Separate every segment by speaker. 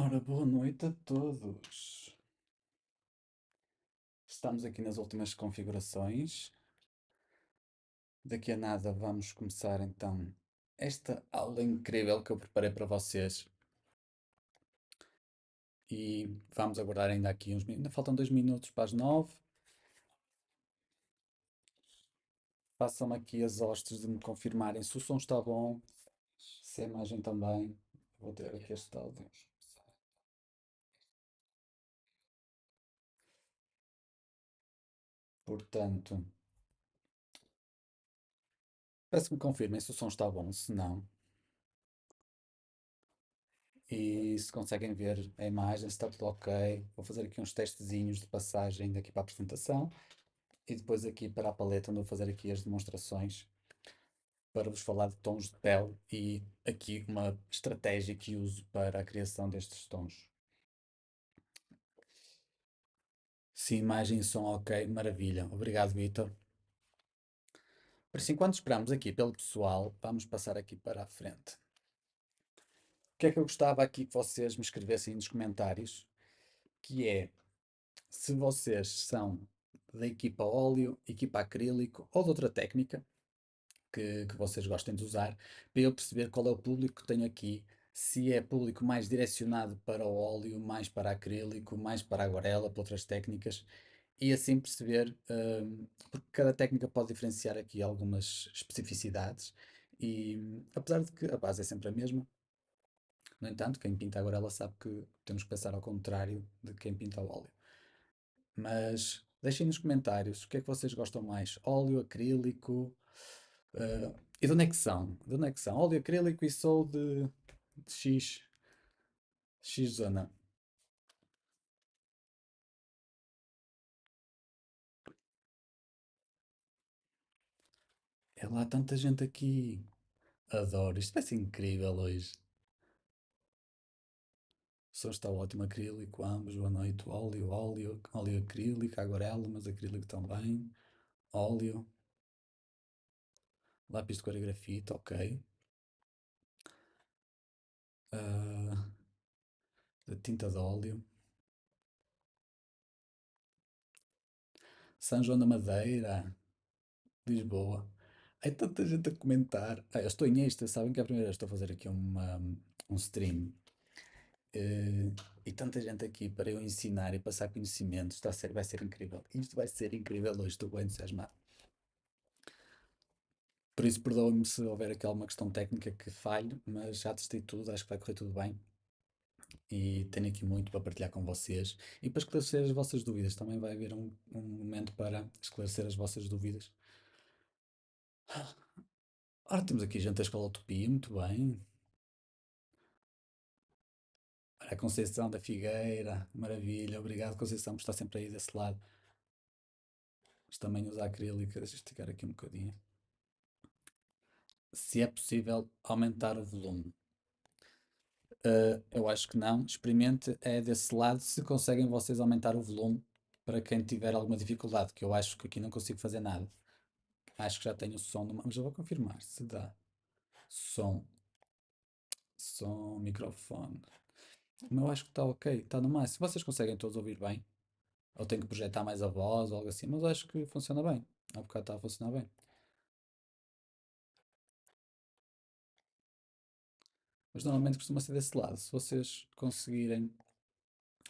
Speaker 1: Ora, boa noite a todos. Estamos aqui nas últimas configurações. Daqui a nada vamos começar então esta aula incrível que eu preparei para vocês. E vamos aguardar ainda aqui uns minutos. Ainda faltam 2 minutos para as 9. Façam-me aqui as hostes de me confirmarem se o som está bom, se a imagem também. Vou ter aqui este áudio. Portanto, peço que me confirmem se o som está bom, se não. E se conseguem ver a imagem, se está tudo ok. Vou fazer aqui uns testezinhos de passagem daqui para a apresentação e depois aqui para a paleta, onde vou fazer aqui as demonstrações para vos falar de tons de pele e aqui uma estratégia que uso para a criação destes tons. Se imagem e som ok, maravilha. Obrigado, Vitor. Por isso, enquanto esperamos aqui pelo pessoal, vamos passar aqui para a frente. O que é que eu gostava aqui que vocês me escrevessem nos comentários, que é se vocês são da equipa óleo, equipa acrílico ou de outra técnica que vocês gostem de usar, para eu perceber qual é o público que tenho aqui, se é público mais direcionado para o óleo, mais para acrílico, mais para aguarela, para outras técnicas, e assim perceber, porque cada técnica pode diferenciar aqui algumas especificidades, e apesar de que a base é sempre a mesma, no entanto, quem pinta aguarela sabe que temos que pensar ao contrário de quem pinta o óleo. Mas deixem nos comentários o que é que vocês gostam mais: óleo, acrílico, e de onde é que são? De onde é que são? Óleo acrílico e sou de X zona. É lá tanta gente aqui. Adoro. Isto vai ser incrível hoje. O som está ótimo. Acrílico, ambos. Boa noite. Óleo acrílico, aguarela, mas acrílico também. Óleo. Lápis de cor e grafite, ok. Ah, da tinta de óleo. São João da Madeira. Lisboa. Há tanta gente a comentar. Eu estou em extra, sabem que é a primeira vez que estou a fazer aqui um stream. E tanta gente aqui para eu ensinar e passar conhecimento. Está a ser, vai ser incrível. Isto vai ser incrível hoje, estou bem entusiasmado. Por isso, perdoem-me se houver aqui alguma questão técnica que falhe, mas já testei tudo, acho que vai correr tudo bem. E tenho aqui muito para partilhar com vocês e para esclarecer as vossas dúvidas. Também vai haver um momento para esclarecer as vossas dúvidas. Ora, temos aqui gente da Escola Utopia, muito bem. Ora, a Conceição da Figueira, maravilha, obrigado Conceição por estar sempre aí desse lado. Mas também usa acrílica, deixa eu esticar aqui um bocadinho. Se é possível aumentar o volume. Eu acho que não. Experimente é desse lado se conseguem vocês aumentar o volume para quem tiver alguma dificuldade, que eu acho que aqui não consigo fazer nada. Acho que já tenho o som, mas eu vou confirmar se dá. Som, microfone. Mas eu acho que está ok, está no máximo. Vocês conseguem todos ouvir bem? Ou tenho que projetar mais a voz ou algo assim, mas acho que funciona bem. Há bocado está a funcionar bem. Mas normalmente costuma ser desse lado. Se vocês conseguirem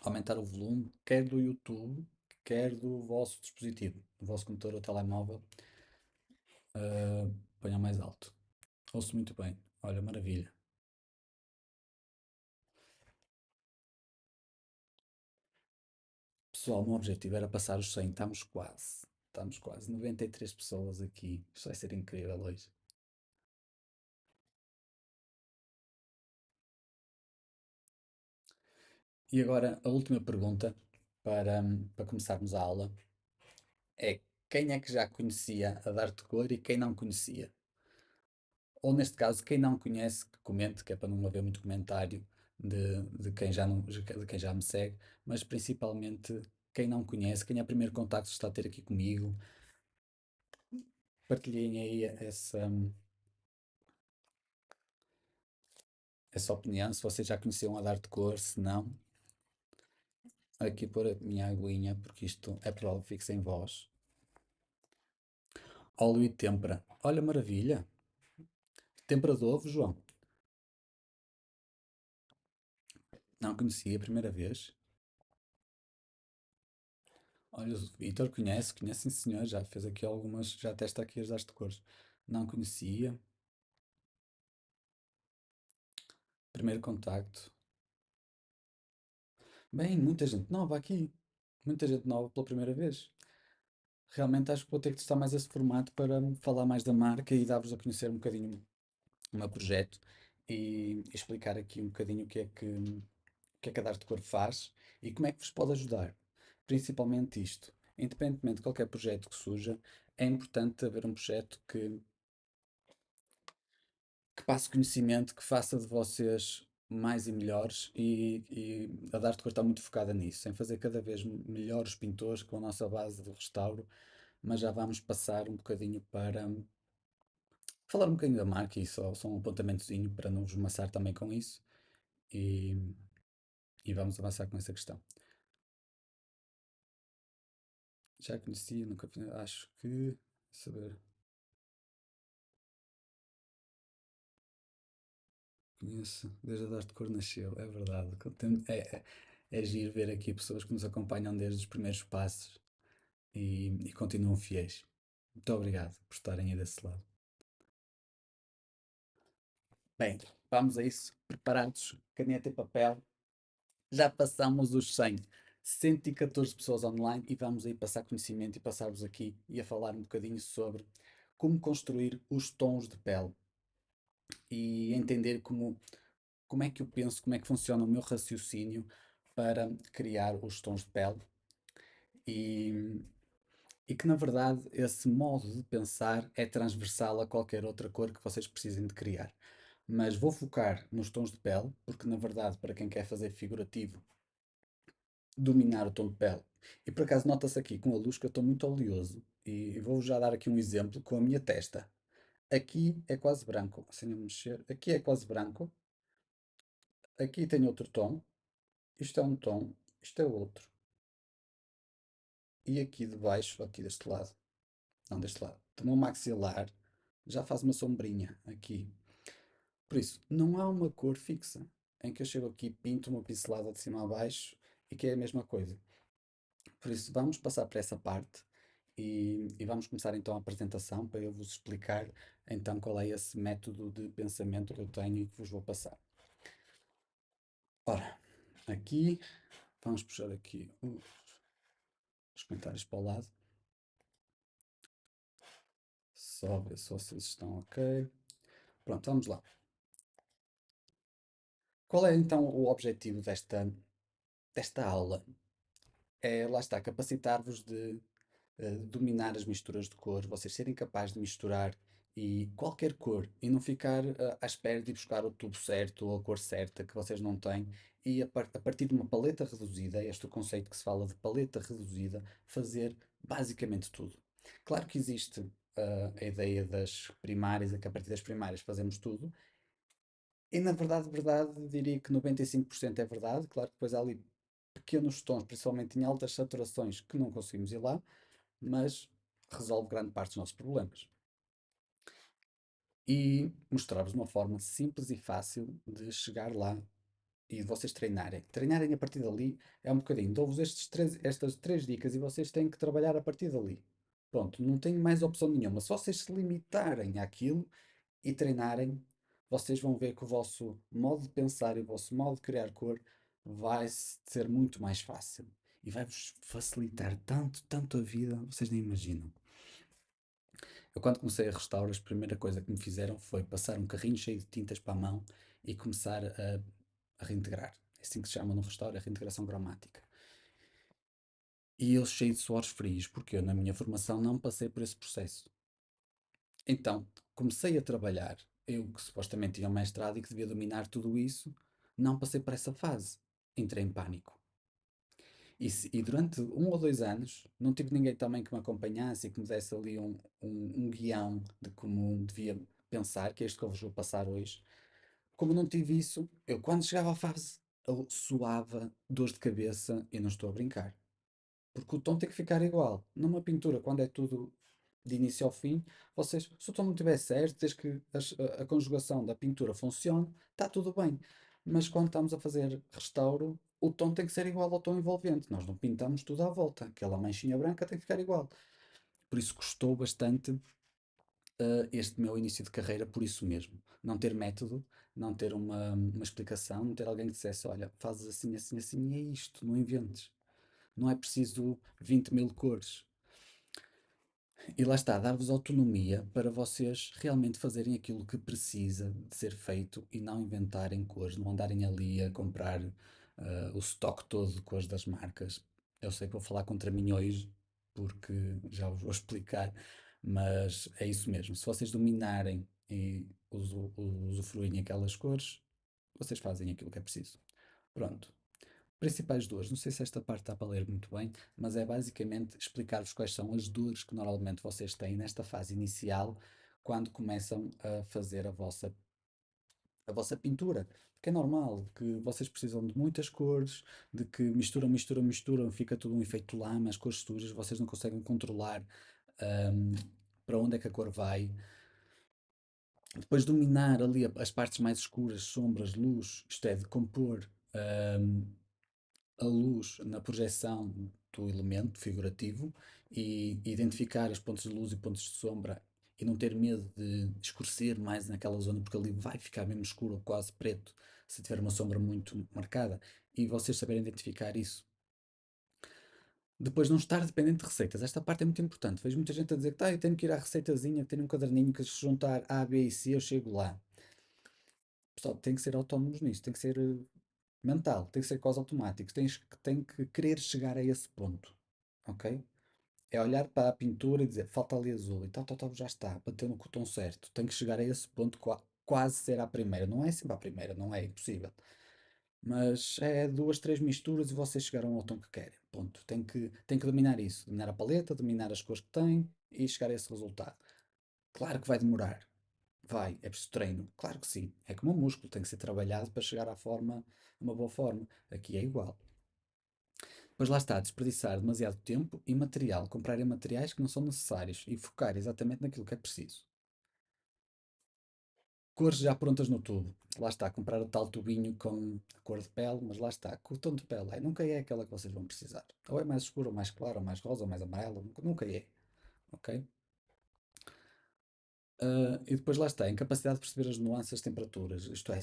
Speaker 1: aumentar o volume, quer do YouTube, quer do vosso dispositivo, do vosso computador ou telemóvel, ponham mais alto. Ouço muito bem. Olha, maravilha. Pessoal, o meu objetivo era passar os 100. Estamos quase. Estamos quase. 93 pessoas aqui. Isto vai ser incrível hoje. E agora, a última pergunta para começarmos a aula é: quem é que já conhecia a Darte Cor e quem não conhecia? Ou neste caso, quem não conhece, que comente, que é para não haver muito comentário de quem já não, de quem já me segue, mas principalmente quem não conhece, quem é o primeiro contacto que está a ter aqui comigo, partilhem aí essa opinião, se vocês já conheciam a dar de cor, se não, aqui pôr a minha aguinha, porque isto é provável que fique sem voz. Óleo e têmpera. Olha, maravilha. Têmpera de ovo, João. Não conhecia a primeira vez. Olha, o Vitor conhece sim senhor, já fez aqui algumas, já testa aqui as das de cores. Não conhecia. Primeiro contacto. Bem, muita gente nova aqui. Muita gente nova pela primeira vez. Realmente acho que vou ter que testar mais esse formato para falar mais da marca e dar-vos a conhecer um bocadinho o meu projeto e explicar aqui um bocadinho o que é que a Dar de Cor faz e como é que vos pode ajudar. Principalmente isto. Independentemente de qualquer projeto que surja, é importante haver um projeto que passe conhecimento, que faça de vocês mais e melhores e a Dar de Cor está muito focada nisso, em fazer cada vez melhores pintores com a nossa base de restauro, mas já vamos passar um bocadinho para falar um bocadinho da marca e só um apontamentozinho para não vos maçar também com isso e, e vamos avançar com essa questão. Já conhecia, nunca acho que saber, conheço desde a Dar de Cor nasceu, é verdade. É giro ver aqui pessoas que nos acompanham desde os primeiros passos e continuam fiéis. Muito obrigado por estarem aí desse lado. Bem, vamos a isso. Preparados? Caneta e papel. Já passamos os 100. 114 pessoas online e vamos aí passar conhecimento e passar-vos aqui e a falar um bocadinho sobre como construir os tons de pele e entender como é que eu penso, como é que funciona o meu raciocínio para criar os tons de pele e, e que na verdade esse modo de pensar é transversal a qualquer outra cor que vocês precisem de criar. Mas vou focar nos tons de pele, porque na verdade, para quem quer fazer figurativo, dominar o tom de pele. E por acaso nota-se aqui com a luz que eu estou muito oleoso e vou já dar aqui um exemplo com a minha testa. Aqui é quase branco, sem eu mexer. Aqui é quase branco. Aqui tem outro tom. Isto é um tom. Isto é outro. E aqui de baixo, aqui deste lado. Não, deste lado. Do meu maxilar já faz uma sombrinha aqui. Por isso, não há uma cor fixa em que eu chego aqui, pinto uma pincelada de cima a baixo e que é a mesma coisa. Por isso, vamos passar para essa parte e vamos começar então a apresentação para eu vos explicar então qual é esse método de pensamento que eu tenho e que vos vou passar. Ora, aqui, vamos puxar aqui os comentários para o lado, só ver se vocês estão ok. Pronto, vamos lá. Qual é então o objetivo desta aula? É, lá está, capacitar-vos de dominar as misturas de cor, vocês serem capazes de misturar e qualquer cor e não ficar à espera de ir buscar o tubo certo ou a cor certa que vocês não têm e a partir de uma paleta reduzida, este é o conceito que se fala de paleta reduzida, fazer basicamente tudo. Claro que existe a ideia das primárias, é que a partir das primárias fazemos tudo, e na verdade, diria que 95% é verdade. Claro que depois há ali pequenos tons, principalmente em altas saturações, que não conseguimos ir lá, mas resolve grande parte dos nossos problemas. E mostrar-vos uma forma simples e fácil de chegar lá e de vocês treinarem. Treinarem a partir dali é um bocadinho. Dou-vos estas três dicas e vocês têm que trabalhar a partir dali. Pronto, não tenho mais opção nenhuma. Se vocês se limitarem àquilo e treinarem, vocês vão ver que o vosso modo de pensar e o vosso modo de criar cor vai ser muito mais fácil. E vai-vos facilitar tanto, tanto a vida, vocês nem imaginam. Eu, quando comecei a restaurar, a primeira coisa que me fizeram foi passar um carrinho cheio de tintas para a mão e começar a reintegrar. É assim que se chama no restauro, a reintegração cromática. E eu cheio de suores frios, porque eu, na minha formação, não passei por esse processo. Então, comecei a trabalhar, eu que supostamente tinha um mestrado e que devia dominar tudo isso, não passei por essa fase. Entrei em pânico. E durante 1 ou 2 anos não tive ninguém também que me acompanhasse e que me desse ali um guião de como devia pensar, que é isto que eu vos vou passar hoje. como não tive isso, eu quando chegava à fase, eu suava, dores de cabeça, e não estou a brincar. Porque o tom tem que ficar igual. Numa pintura, quando é tudo de início ao fim, vocês, se o tom não estiver certo, desde que a conjugação da pintura funcione, está tudo bem. Mas quando estamos a fazer restauro, o tom tem que ser igual ao tom envolvente. Nós não pintamos tudo à volta. Aquela manchinha branca tem que ficar igual. Por isso custou bastante este meu início de carreira, por isso mesmo. Não ter método, não ter uma explicação, não ter alguém que dissesse: olha, fazes assim, assim, assim, e é isto, não inventes. Não é preciso 20 mil cores. E lá está, dar-vos autonomia para vocês realmente fazerem aquilo que precisa de ser feito e não inventarem cores, não andarem ali a comprar o estoque todo de cores das marcas. Eu sei que vou falar contra mim hoje, porque já vos vou explicar, mas é isso mesmo. Se vocês dominarem e usufruírem aquelas cores, vocês fazem aquilo que é preciso. Pronto. Principais dores, não sei se esta parte está para ler muito bem, mas é basicamente explicar-vos quais são as dores que normalmente vocês têm nesta fase inicial, quando começam a fazer a vossa pintura. Que é normal, que vocês precisam de muitas cores, de que misturam, misturam, misturam, fica tudo um efeito lama, as cores sujas, vocês não conseguem controlar ahm, para onde é que a cor vai. Depois dominar ali as partes mais escuras, sombras, luz, isto é, de compor ahm, a luz na projeção do elemento figurativo e identificar os pontos de luz e pontos de sombra e não ter medo de escurecer mais naquela zona, porque ali vai ficar mesmo escuro ou quase preto se tiver uma sombra muito marcada e vocês saberem identificar isso. Depois, não estar dependente de receitas. Esta parte é muito importante. Vejo muita gente a dizer que tá, eu tenho que ir à receitazinha, tenho um caderninho que se juntar A, B e C eu chego lá. Pessoal, tem que ser autónomos nisso, tem que ser mental, tem que ser quase automático, tem que querer chegar a esse ponto, ok? É olhar para a pintura e dizer, falta ali azul e tal, tal, tal, já está, bateu no botão certo. Tem que chegar a esse ponto, quase ser à primeira. Não é sempre à primeira, não é impossível. Mas é duas, três misturas e vocês chegaram ao tom que querem. Ponto. Tem que dominar isso. Dominar a paleta, dominar as cores que tem e chegar a esse resultado. Claro que vai demorar. Vai, é preciso treino. Claro que sim. É como um músculo, tem que ser trabalhado para chegar à forma, uma boa forma. Aqui é igual. Pois lá está, desperdiçar demasiado tempo e material, comprarem materiais que não são necessários e focar exatamente naquilo que é preciso. Cores já prontas no tubo. Lá está, comprar o tal tubinho com a cor de pele, mas lá está, com o tom de pele. Nunca é aquela que vocês vão precisar. Ou é mais escuro, ou mais claro, ou mais rosa, ou mais amarelo. Nunca é. Ok? E depois lá está, a incapacidade de perceber as nuances das temperaturas. Isto é,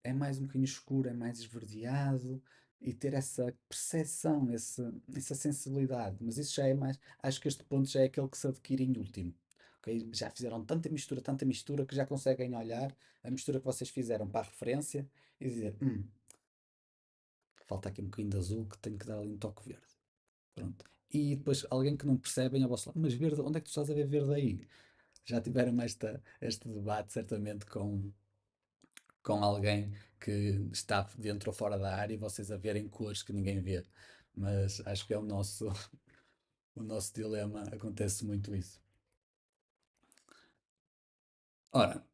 Speaker 1: é mais um bocadinho escuro, é mais esverdeado e ter essa percepção, essa sensibilidade. Mas isso já é mais. Acho que este ponto já é aquele que se adquire em último. Ok? Já fizeram tanta mistura que já conseguem olhar a mistura que vocês fizeram para a referência e dizer: falta aqui um bocadinho de azul que tenho que dar ali um toque verde. Pronto. E depois alguém que não percebem ao vosso lado, mas verde, onde é que tu estás a ver verde aí? Já tiveram este debate certamente com alguém que está dentro ou fora da área e vocês a verem cores que ninguém vê. Mas acho que é o nosso, o nosso dilema, acontece muito isso. Ora,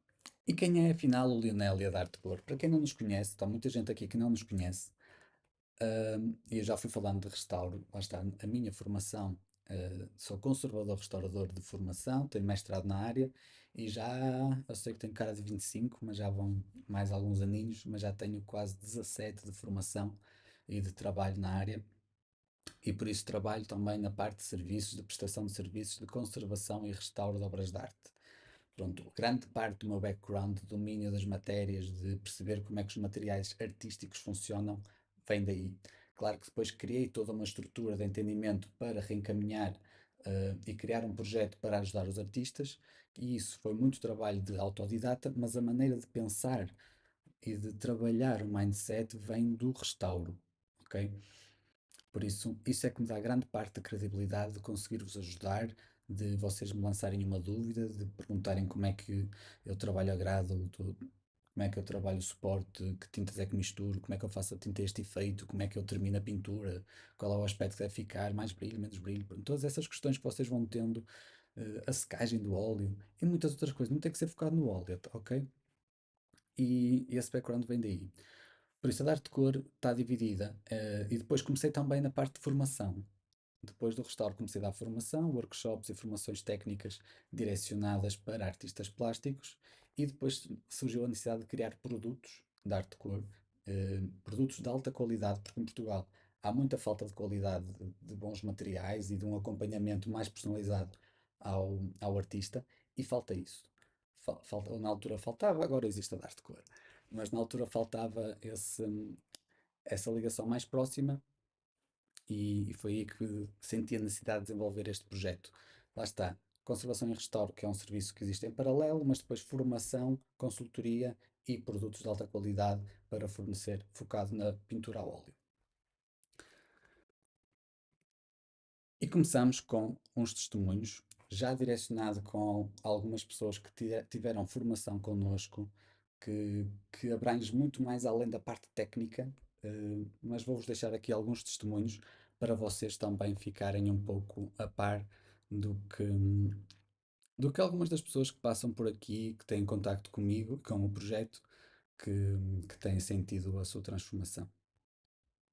Speaker 1: e quem é afinal o Lionel e a Arte Cor? Para quem não nos conhece, está muita gente aqui que não nos conhece, e eu já fui falando de restauro, lá está a minha formação. Sou conservador restaurador de formação, tenho mestrado na área e já, eu sei que tenho cara de 25, mas já vão mais alguns aninhos, mas já tenho quase 17 de formação e de trabalho na área e por isso trabalho também na parte de serviços, de prestação de serviços de conservação e restauro de obras de arte. Pronto, grande parte do meu background de domínio das matérias, de perceber como é que os materiais artísticos funcionam, vem daí. Claro que depois criei toda uma estrutura de entendimento para reencaminhar e criar um projeto para ajudar os artistas, e isso foi muito trabalho de autodidata, mas a maneira de pensar e de trabalhar o mindset vem do restauro, ok? Por isso é que me dá grande parte da credibilidade de conseguir-vos ajudar, de vocês me lançarem uma dúvida, de perguntarem como é que eu trabalho a grado, como é que eu trabalho o suporte, que tintas é que misturo, como é que eu faço a tinta a este efeito, como é que eu termino a pintura, qual é o aspecto que deve ficar, mais brilho, menos brilho, pronto, todas essas questões que vocês vão tendo, a secagem do óleo e muitas outras coisas. Não tem que ser focado no óleo, ok? e esse background vem daí. Por isso, a arte de cor está dividida. E depois comecei também na parte de formação. Depois do restauro, comecei a dar formação, workshops e formações técnicas direcionadas para artistas plásticos. E depois surgiu a necessidade de criar produtos de arte de cor, produtos de alta qualidade, porque em Portugal há muita falta de qualidade de bons materiais e de um acompanhamento mais personalizado ao artista, e falta isso. Falta, na altura faltava, agora existe a de arte de cor, mas na altura faltava essa ligação mais próxima e foi aí que senti a necessidade de desenvolver este projeto. Lá está, conservação e restauro, que é um serviço que existe em paralelo, mas depois formação, consultoria e produtos de alta qualidade para fornecer, focado na pintura a óleo. E começamos com uns testemunhos, já direcionado com algumas pessoas que tiveram formação connosco, que abrange muito mais além da parte técnica, mas vou-vos deixar aqui alguns testemunhos para vocês também ficarem um pouco a par do que, do que algumas das pessoas que passam por aqui, que têm contacto comigo, com o projeto, que têm sentido a sua transformação.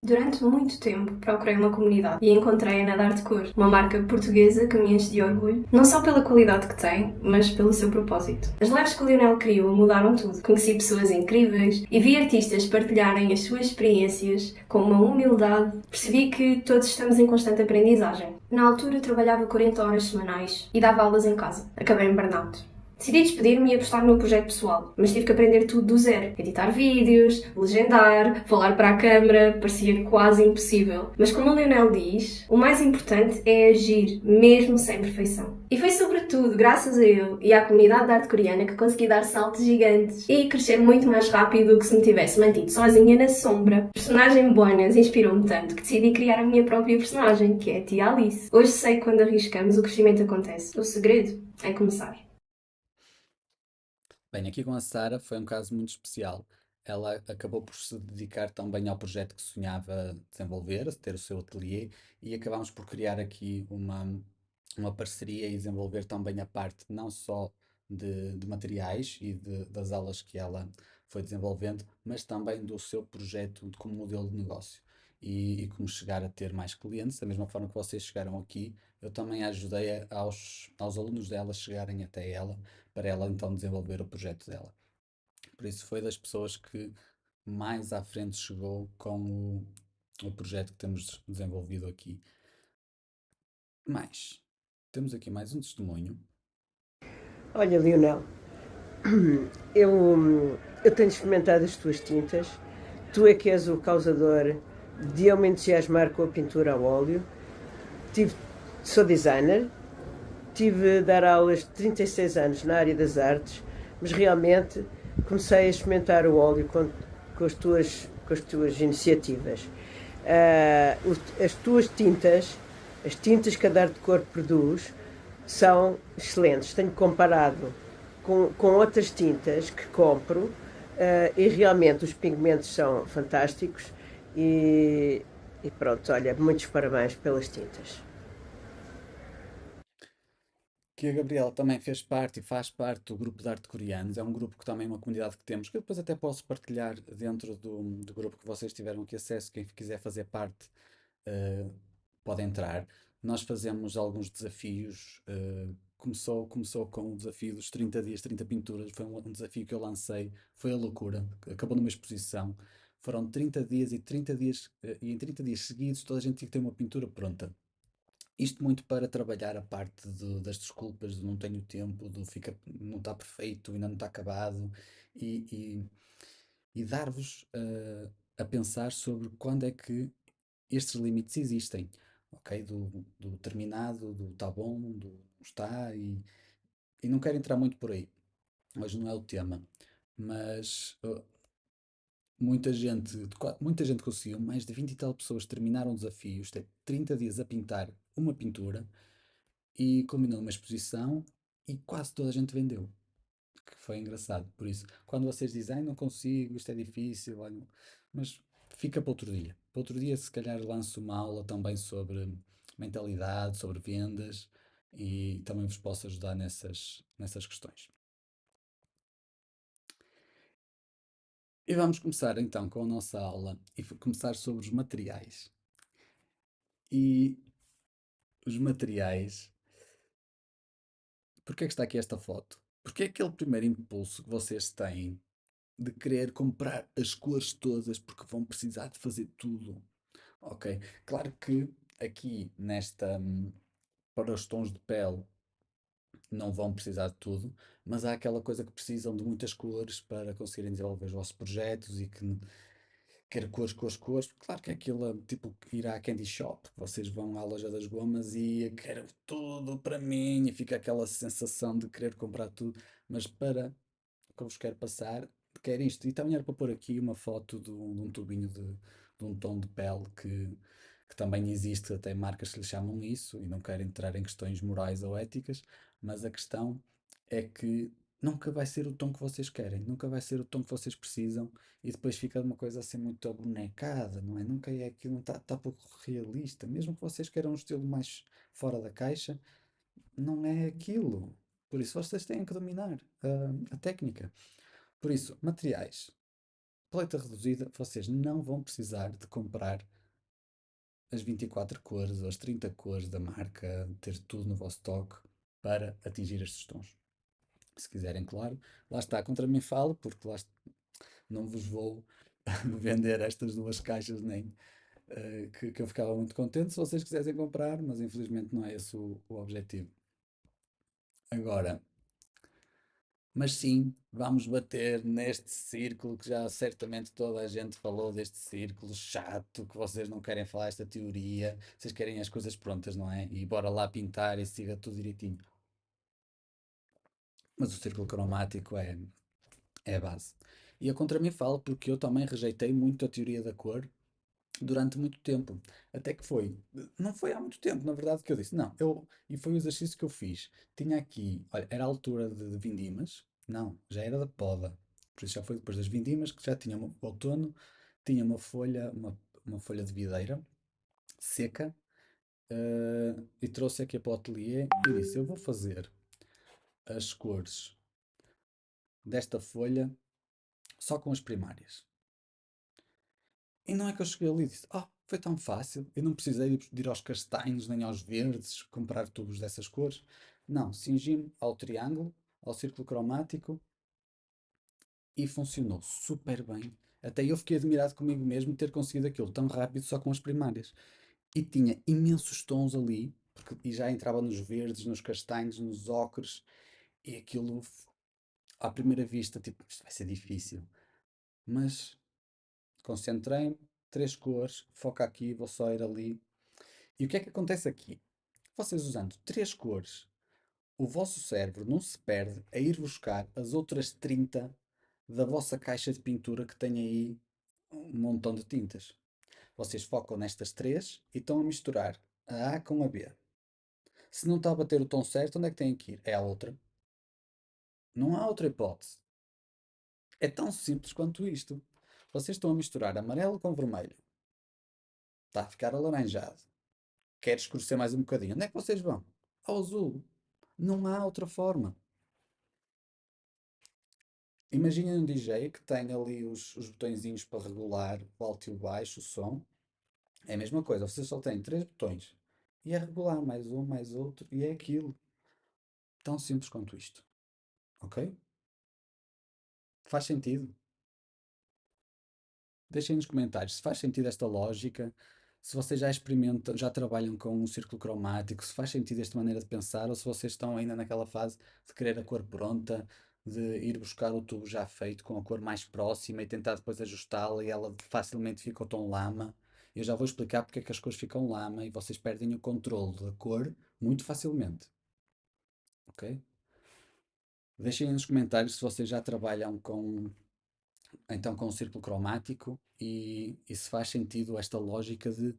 Speaker 2: Durante muito tempo procurei uma comunidade e encontrei a Nadar de Cor, uma marca portuguesa que me enche de orgulho, não só pela qualidade que tem, mas pelo seu propósito. As lives que o Lionel criou mudaram tudo. Conheci pessoas incríveis e vi artistas partilharem as suas experiências com uma humildade. Percebi que todos estamos em constante aprendizagem. Na altura trabalhava 40 horas semanais e dava aulas em casa. Acabei em burnout. Decidi despedir-me e apostar no meu projeto pessoal, mas tive que aprender tudo do zero. Editar vídeos, legendar, falar para a câmara, parecia quase impossível. Mas como o Lionel diz, o mais importante é agir, mesmo sem perfeição. E foi sobretudo graças a ele e à comunidade de arte coreana que consegui dar saltos gigantes e crescer muito mais rápido do que se me tivesse mantido sozinha na sombra. A personagem Bonas inspirou-me tanto que decidi criar a minha própria personagem, que é a Tia Alice. Hoje sei que quando arriscamos o crescimento acontece. O segredo é começar.
Speaker 1: Bem, aqui com a Sara foi um caso muito especial. Ela acabou por se dedicar também ao projeto que sonhava desenvolver, ter o seu ateliê, e acabámos por criar aqui uma parceria e desenvolver também a parte não só de materiais e das aulas que ela foi desenvolvendo, mas também do seu projeto como modelo de negócio. E como chegar a ter mais clientes, da mesma forma que vocês chegaram aqui, eu também ajudei aos alunos dela chegarem até ela para ela então desenvolver o projeto dela. Por isso foi das pessoas que mais à frente chegou com o projeto que temos desenvolvido aqui. Mas temos aqui mais um testemunho.
Speaker 3: Olha, Lionel, eu tenho experimentado as tuas tintas. Tu é que és o causador de eu me entusiasmar com a pintura a óleo. Tive, sou designer, tive a dar aulas de 36 anos na área das artes, mas realmente comecei a experimentar o óleo com as tuas iniciativas. As tuas tintas, as tintas que a Dar de Cor produz, são excelentes. Tenho comparado com outras tintas que compro e realmente os pigmentos são fantásticos e pronto, olha, muitos parabéns pelas tintas.
Speaker 1: Que a Gabriela também fez parte e faz parte do grupo de arte coreanos. É um grupo que também é uma comunidade que temos, que eu depois até posso partilhar dentro do grupo que vocês tiveram aqui acesso. Quem quiser fazer parte, eh, pode entrar. Nós fazemos alguns desafios. Começou com o desafio dos 30 dias, 30 pinturas. Foi um desafio que eu lancei. Foi a loucura. Acabou numa exposição. Foram 30 dias e 30 dias, e em 30 dias seguidos toda a gente tinha que ter uma pintura pronta. Isto muito para trabalhar a parte das desculpas, do não tenho tempo, do fica, não está perfeito, ainda não está acabado, e, e- e dar-vos a pensar sobre quando é que estes limites existem, ok? Do terminado, do está bom, do não está, e não quero entrar muito por aí, hoje não é o tema, mas muita gente conseguiu, mais de 20 e tal pessoas terminaram desafios, tem 30 dias a pintar uma pintura e combinou uma exposição e quase toda a gente vendeu, que foi engraçado. Por isso, quando vocês dizem, "Ai, não consigo, isto é difícil, olha", mas fica para outro dia. Para outro dia, se calhar, lanço uma aula também sobre mentalidade, sobre vendas e também vos posso ajudar nessas questões. E vamos começar então com a nossa aula e começar sobre os materiais. E os materiais, porque é que está aqui esta foto? Porque é aquele primeiro impulso que vocês têm de querer comprar as cores todas porque vão precisar de fazer tudo, ok? Claro que aqui para os tons de pele não vão precisar de tudo, mas há aquela coisa que precisam de muitas cores para conseguirem desenvolver os vossos projetos e que quer cores, cores, cores. Claro que é aquilo tipo ir à candy shop. Vocês vão à loja das gomas e quero tudo para mim e fica aquela sensação de querer comprar tudo. Mas para o que eu vos quero passar, quero isto. E também era para pôr aqui uma foto de um tubinho de um tom de pele que também existe, até marcas que lhe chamam isso, e não quero entrar em questões morais ou éticas, mas a questão é que nunca vai ser o tom que vocês querem, nunca vai ser o tom que vocês precisam, e depois fica uma coisa assim muito abonecada, não é? Nunca é aquilo, não está pouco realista, mesmo que vocês queiram um estilo mais fora da caixa, não é aquilo. Por isso vocês têm que dominar a técnica. Por isso, materiais. Paleta reduzida, vocês não vão precisar de comprar as 24 cores ou as 30 cores da marca, ter tudo no vosso toque para atingir estes tons. Se quiserem, claro, lá está, contra mim falo, porque não vos vou vender estas duas caixas nem que eu ficava muito contente se vocês quisessem comprar, mas infelizmente não é esse o objetivo. Agora, mas sim, vamos bater neste círculo que já certamente toda a gente falou deste círculo chato, que vocês não querem falar esta teoria, vocês querem as coisas prontas, não é? E bora lá pintar e siga tudo direitinho. Mas o círculo cromático é a base. E eu contra mim falo porque eu também rejeitei muito a teoria da cor durante muito tempo. Até que foi, não foi há muito tempo, na verdade, que eu disse, não, e foi o exercício que eu fiz. Tinha aqui, olha, era a altura de vindimas, não, já era da poda. Por isso já foi depois das vindimas que já tinha o outono, tinha uma folha de videira seca, e trouxe aqui para o ateliê e disse, eu vou fazer as cores desta folha só com as primárias. E não é que eu cheguei ali e disse: Oh, foi tão fácil, eu não precisei de ir aos castanhos nem aos verdes, comprar tubos dessas cores. Não, cingi-me ao triângulo, ao círculo cromático e funcionou super bem. Até eu fiquei admirado comigo mesmo de ter conseguido aquilo tão rápido só com as primárias. E tinha imensos tons ali, e já entrava nos verdes, nos castanhos, nos ocres, e aquilo, à primeira vista, tipo, isto vai ser difícil. Mas concentrei-me, três cores, foca aqui, vou só ir ali. E o que é que acontece aqui? Vocês usando três cores, o vosso cérebro não se perde a ir buscar as outras 30 da vossa caixa de pintura que tem aí um montão de tintas. Vocês focam nestas três e estão a misturar a A com a B. Se não está a bater o tom certo, onde é que têm que ir? É a outra. Não há outra hipótese. É tão simples quanto isto. Vocês estão a misturar amarelo com vermelho. Está a ficar alaranjado. Quer escurecer mais um bocadinho. Onde é que vocês vão? Ao azul. Não há outra forma. Imaginem um DJ que tem ali os botõezinhos para regular o alto e o baixo, o som. É a mesma coisa, vocês só têm três botões. E é regular, mais um, mais outro, e é aquilo. Tão simples quanto isto. Ok? Faz sentido? Deixem nos comentários se faz sentido esta lógica, se vocês já experimentam, já trabalham com um círculo cromático, se faz sentido esta maneira de pensar, ou se vocês estão ainda naquela fase de querer a cor pronta, de ir buscar o tubo já feito com a cor mais próxima e tentar depois ajustá-la e ela facilmente fica o tom lama. Eu já vou explicar porque é que as cores ficam lama e vocês perdem o controle da cor muito facilmente. Ok? Deixem nos comentários se vocês já trabalham com o círculo cromático e se faz sentido esta lógica de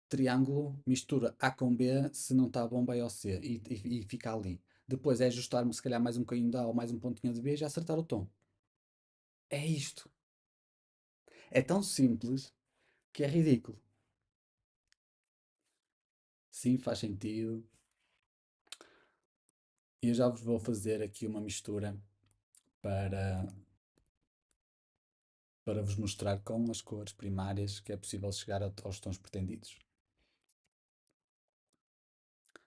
Speaker 1: triângulo mistura A com B, se não está bom vai ao C e fica ali. Depois é ajustar-me se calhar mais um bocadinho de A ou mais um pontinho de B e já acertar o tom. É isto. É tão simples que é ridículo. Sim, faz sentido. E eu já vos vou fazer aqui uma mistura para para vos mostrar com as cores primárias que é possível chegar aos tons pretendidos.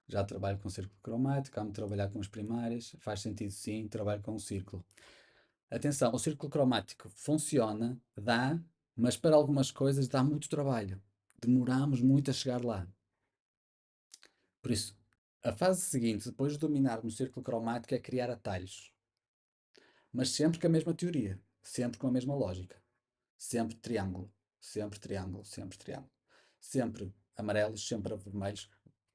Speaker 1: Já trabalho com círculo cromático, há-me trabalhar com as primárias, faz sentido sim, trabalho com o círculo. Atenção, o círculo cromático funciona, dá, mas para algumas coisas dá muito trabalho. Demoramos muito a chegar lá. Por isso, a fase seguinte, depois de dominarmos o círculo cromático, é criar atalhos. Mas sempre com a mesma teoria, sempre com a mesma lógica. Sempre triângulo, sempre triângulo, sempre triângulo. Sempre amarelos, sempre vermelhos.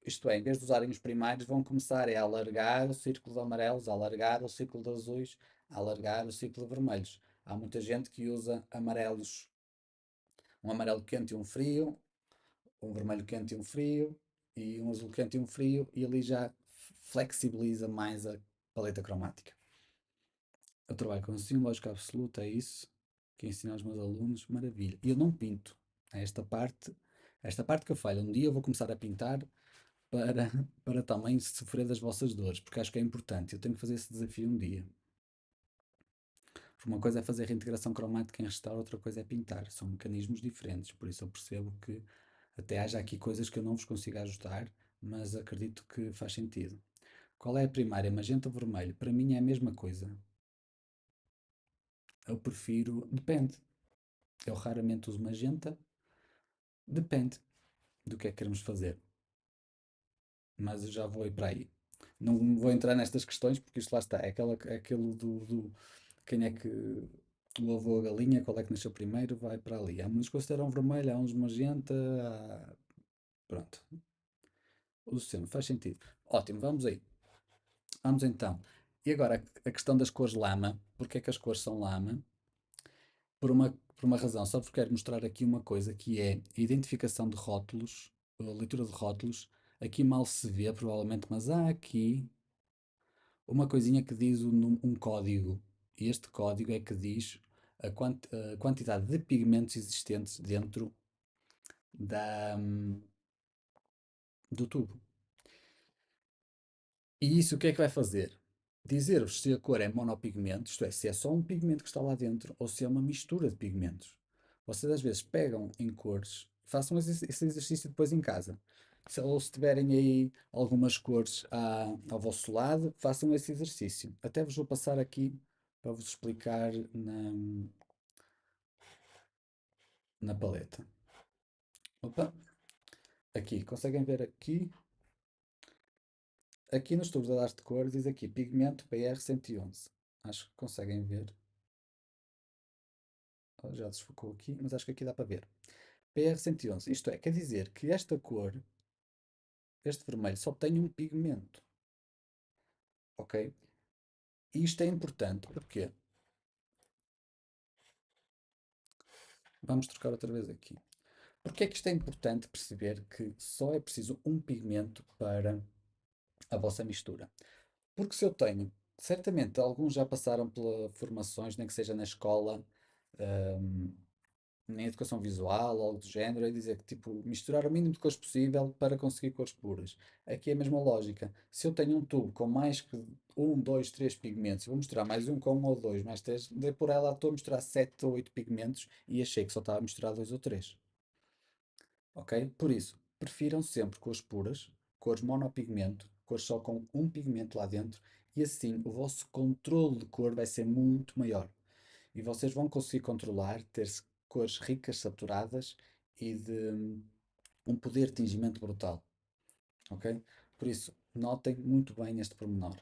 Speaker 1: Isto é, em vez de usarem os primários, vão começar a alargar o círculo de amarelos, a alargar o círculo de azuis, a alargar o círculo de vermelhos. Há muita gente que usa amarelos, um amarelo quente e um frio, um vermelho quente e um frio, e um azul quente e um frio, e ali já flexibiliza mais a paleta cromática. Eu trabalho com lógica absoluta, é isso que ensino aos meus alunos, maravilha. E eu não pinto. É esta parte que eu falho. Um dia eu vou começar a pintar para, para também sofrer das vossas dores, porque acho que é importante. Eu tenho que fazer esse desafio um dia. Porque uma coisa é fazer reintegração cromática em restauro, outra coisa é pintar. São mecanismos diferentes, por isso eu percebo que até haja aqui coisas que eu não vos consigo ajustar, mas acredito que faz sentido. Qual é a primária? Magenta ou vermelho? Para mim é a mesma coisa. Eu prefiro. Depende. Eu raramente uso magenta. Depende do que é que queremos fazer. Mas eu já vou ir para aí. Não vou entrar nestas questões porque isto lá está. É aquilo quem é que o avô a galinha, qual é que nasceu primeiro, vai para ali. Há muitos que consideram vermelho, há uns magenta, pronto. O sempre faz sentido. Ótimo, vamos aí. Vamos então. E agora a questão das cores lama. Porque é que as cores são lama? Por uma razão, só vos quero mostrar aqui uma coisa que é a identificação de rótulos, a leitura de rótulos. Aqui mal se vê, provavelmente, mas há aqui uma coisinha que diz um código. E este código é que diz a quantidade de pigmentos existentes dentro da, do tubo. E isso o que é que vai fazer? Dizer-vos se a cor é monopigmento, isto é, se é só um pigmento que está lá dentro ou se é uma mistura de pigmentos. Vocês às vezes pegam em cores, façam esse exercício depois em casa. Ou se tiverem aí algumas cores ao vosso lado, façam esse exercício. Até vos vou passar aqui para vos explicar na paleta. Opa, aqui, conseguem ver aqui? Aqui nos tubos da arte de cor diz aqui pigmento PR111. Acho que conseguem ver. Oh, já desfocou aqui, mas acho que aqui dá para ver. PR111, isto é, quer dizer que esta cor, este vermelho, só tem um pigmento. Ok? E isto é importante, porque vamos trocar outra vez aqui. Porque é que isto é importante perceber que só é preciso um pigmento para a vossa mistura? Porque se eu tenho, certamente alguns já passaram por formações, nem que seja na escola, hum, em educação visual ou algo do género, é dizer que tipo, misturar o mínimo de cores possível para conseguir cores puras. Aqui é a mesma lógica. Se eu tenho um tubo com mais que um, dois, três pigmentos, vou misturar mais um com um ou dois, mais três, dei por ela estou a misturar sete ou oito pigmentos e achei que só estava a misturar dois ou três. Ok? Por isso, prefiram sempre cores puras, cores monopigmento, cores só com um pigmento lá dentro, e assim o vosso controle de cor vai ser muito maior. E vocês vão conseguir controlar, ter cores ricas, saturadas e de um poder de tingimento brutal. Ok? Por isso, notem muito bem este pormenor.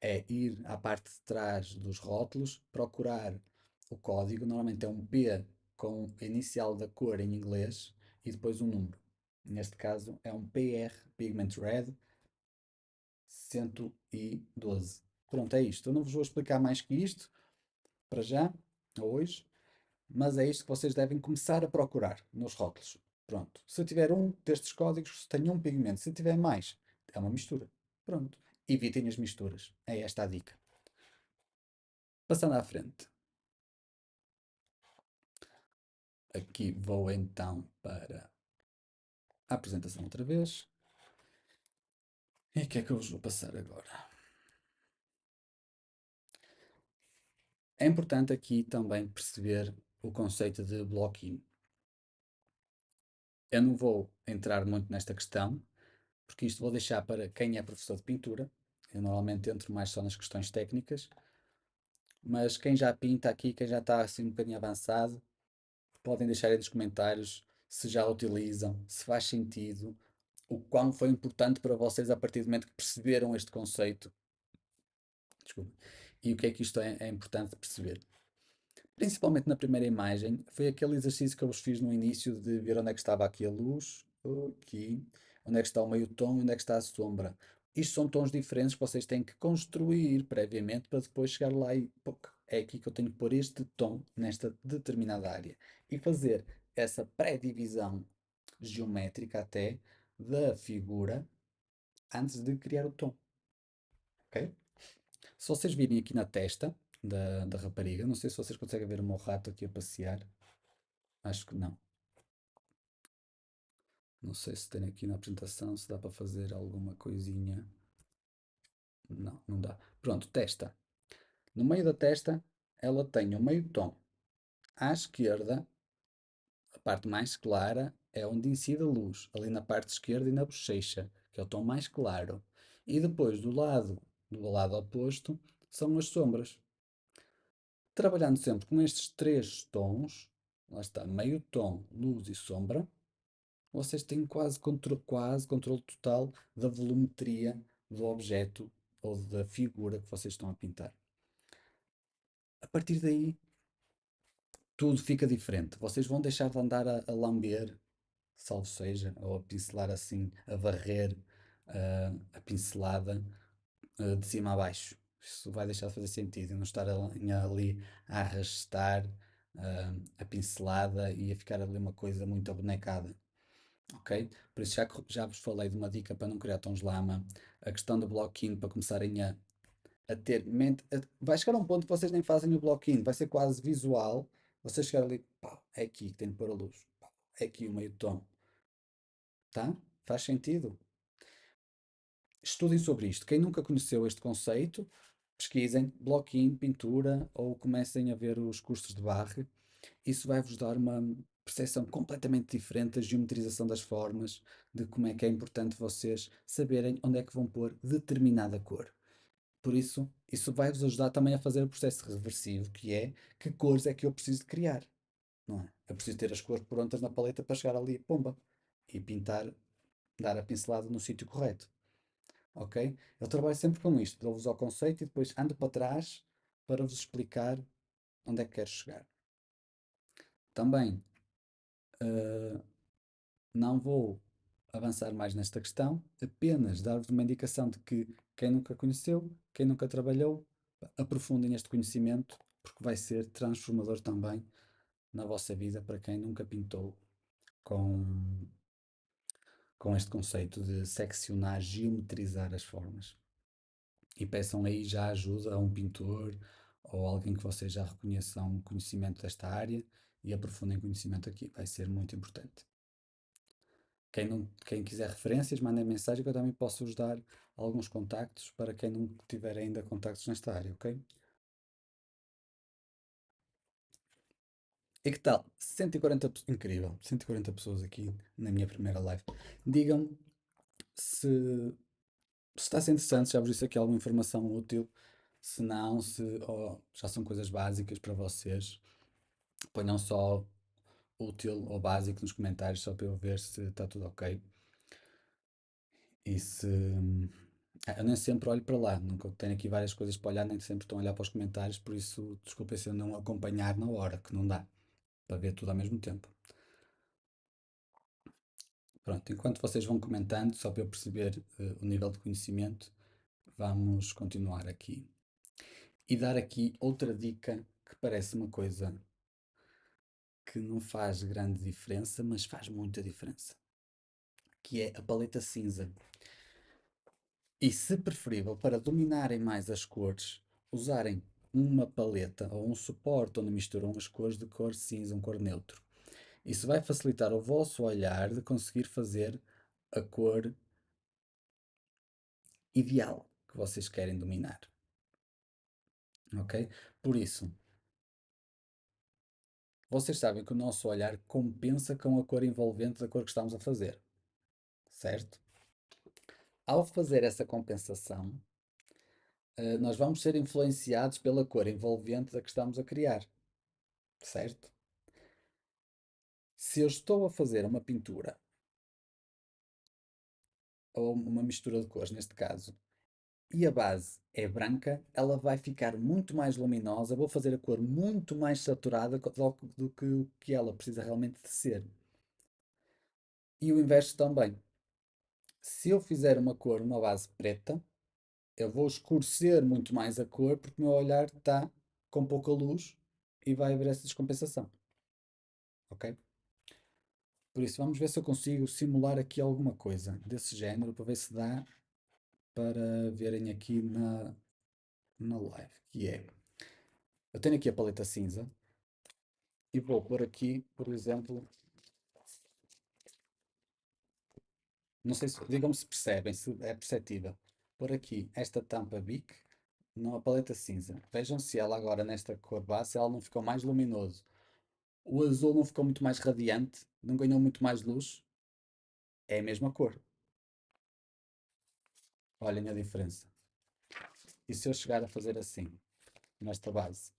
Speaker 1: É ir à parte de trás dos rótulos, procurar o código, normalmente é um P com a inicial da cor em inglês e depois um número. Neste caso é um PR Pigment Red 112. Pronto, é isto. Eu não vos vou explicar mais que isto para já, hoje. Mas é isto que vocês devem começar a procurar nos rótulos. Pronto. Se eu tiver um destes códigos, tenho um pigmento. Se eu tiver mais, é uma mistura. Pronto. Evitem as misturas. É esta a dica. Passando à frente. Aqui vou então para a apresentação outra vez. E o que é que eu vos vou passar agora? É importante aqui também perceber o conceito de block-in. Eu não vou entrar muito nesta questão, porque isto vou deixar para quem é professor de pintura. Eu normalmente entro mais só nas questões técnicas, mas quem já pinta aqui, quem já está assim um bocadinho avançado, podem deixar aí nos comentários se já utilizam, se faz sentido, o quão foi importante para vocês a partir do momento que perceberam este conceito. Desculpa. E o que é que isto é importante de perceber. Principalmente na primeira imagem, foi aquele exercício que eu vos fiz no início de ver onde é que estava aqui a luz, aqui, onde é que está o meio tom e onde é que está a sombra. Isto são tons diferentes que vocês têm que construir previamente para depois chegar lá e é aqui que eu tenho que pôr este tom nesta determinada área. E fazer essa pré-divisão geométrica até da figura antes de criar o tom. Ok? Se vocês virem aqui na testa da rapariga, não sei se vocês conseguem ver o meu rato aqui a passear. Acho que não. Não sei se tem aqui na apresentação, se dá para fazer alguma coisinha. Não, não dá. Pronto, testa. No meio da testa, ela tem o meio tom. À esquerda, a parte mais clara é onde incide a luz, ali na parte esquerda e na bochecha, que é o tom mais claro. E depois, do lado oposto, são as sombras. Trabalhando sempre com estes três tons, lá está, meio tom, luz e sombra, vocês têm quase controle total da volumetria do objeto ou da figura que vocês estão a pintar. A partir daí, tudo fica diferente. Vocês vão deixar de andar a lamber, salvo seja, ou a pincelar assim, a varrer a pincelada de cima a baixo. Isso vai deixar de fazer sentido e não estar ali a arrastar a pincelada e a ficar ali uma coisa muito abonecada. Ok? Por isso já vos falei de uma dica para não criar tons lama, a questão do bloquinho para começarem a ter mente. Vai chegar a um ponto que vocês nem fazem o bloquinho, vai ser quase visual. Vocês chegarem ali, pá, é aqui que tem de pôr a luz, pá, é aqui o meio tom, tá? Faz sentido? Estudem sobre isto. Quem nunca conheceu este conceito, pesquisem bloquinho, pintura ou comecem a ver os cursos de barre. Isso vai-vos dar uma percepção completamente diferente da geometrização das formas, de como é que é importante vocês saberem onde é que vão pôr determinada cor. Por isso vai-vos ajudar também a fazer o processo reversivo, que é que cores é que eu preciso de criar, não é? Eu preciso ter as cores prontas na paleta para chegar ali, pomba, e pintar, dar a pincelada no sítio correto, ok? Eu trabalho sempre com isto, dou-vos ao conceito e depois ando para trás para vos explicar onde é que quero chegar. Também não vou avançar mais nesta questão, apenas dar-vos uma indicação de que quem nunca conheceu, quem nunca trabalhou, aprofundem este conhecimento, porque vai ser transformador também na vossa vida para quem nunca pintou com, com este conceito de seccionar, geometrizar as formas. E peçam aí já ajuda a um pintor ou alguém que vocês já reconheçam conhecimento desta área e aprofundem conhecimento aqui, vai ser muito importante. Quem quiser referências, mandem mensagem que eu também posso vos dar alguns contactos para quem não tiver ainda contactos nesta área, ok? E que tal? 140, incrível, 140 pessoas aqui na minha primeira live. Digam-me se está a ser interessante, já vos disse aqui alguma informação útil. Se não, se já são coisas básicas para vocês, ponham só útil ou básico nos comentários só para eu ver se está tudo ok. E se. Eu nem sempre olho para lá, nunca tenho aqui várias coisas para olhar, nem sempre estou a olhar para os comentários, por isso desculpem se eu não acompanhar na hora, que não dá para ver tudo ao mesmo tempo. Pronto, enquanto vocês vão comentando, só para eu perceber o nível de conhecimento, vamos continuar aqui. E dar aqui outra dica que parece uma coisa que não faz grande diferença, mas faz muita diferença, que é a paleta cinza. E se preferível, para dominarem mais as cores, usarem uma paleta ou um suporte onde misturam as cores de cor cinza, um cor neutro. Isso vai facilitar o vosso olhar de conseguir fazer a cor ideal que vocês querem dominar. Ok? Por isso, Vocês sabem que o nosso olhar compensa com a cor envolvente da cor que estamos a fazer, certo? Ao fazer essa compensação, nós vamos ser influenciados pela cor envolvente da que estamos a criar, certo? Se eu estou a fazer uma pintura, ou uma mistura de cores neste caso, e a base é branca, ela vai ficar muito mais luminosa, vou fazer a cor muito mais saturada do que o que ela precisa realmente de ser. E o inverso também. Se eu fizer uma cor numa base preta, eu vou escurecer muito mais a cor porque o meu olhar está com pouca luz e vai haver essa descompensação. Ok? Por isso, vamos ver se eu consigo simular aqui alguma coisa desse género para ver se dá para verem aqui na live. Que é, eu tenho aqui a paleta cinza e vou pôr aqui, por exemplo, não sei se, digam-me se percebem, se é perceptível. Pôr aqui esta tampa Bic na paleta cinza. Vejam se ela agora nesta cor base, ela não ficou mais luminoso. O azul não ficou muito mais radiante, não ganhou muito mais luz. É a mesma cor. Olhem a diferença. E se eu chegar a fazer assim, nesta base,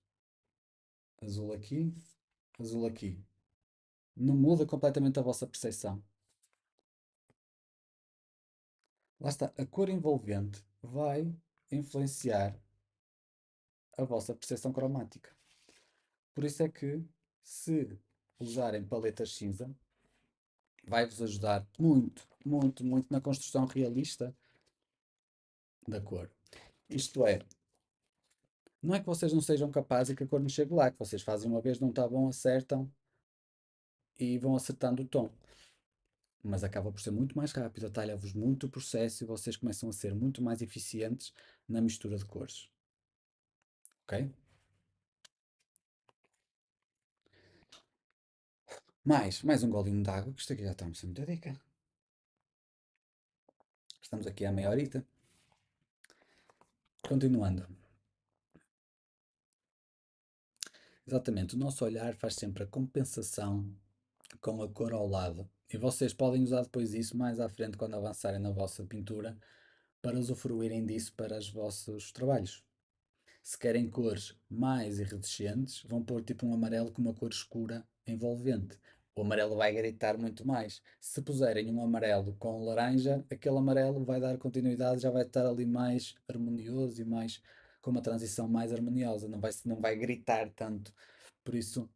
Speaker 1: azul aqui, azul aqui, não muda completamente a vossa percepção. Lá está, a cor envolvente vai influenciar a vossa percepção cromática. Por isso é que, se usarem paletas cinza, vai-vos ajudar muito, muito, muito na construção realista da cor. Isto é, não é que vocês não sejam capazes e que a cor não chegue lá, que vocês fazem uma vez, não está bom, acertam e vão acertando o tom. Mas acaba por ser muito mais rápido, atalha-vos muito o processo e vocês começam a ser muito mais eficientes na mistura de cores. Ok? Mais um golinho de água, que isto aqui já está-me sem muita dica. Estamos aqui à meia horita. Continuando. Exatamente, o nosso olhar faz sempre a compensação com a cor ao lado. E vocês podem usar depois isso mais à frente quando avançarem na vossa pintura para usufruírem disso para os vossos trabalhos. Se querem cores mais iridescentes, vão pôr tipo um amarelo com uma cor escura envolvente. O amarelo vai gritar muito mais. Se puserem um amarelo com laranja, aquele amarelo vai dar continuidade, já vai estar ali mais harmonioso e mais com uma transição mais harmoniosa, não vai gritar tanto. Por isso,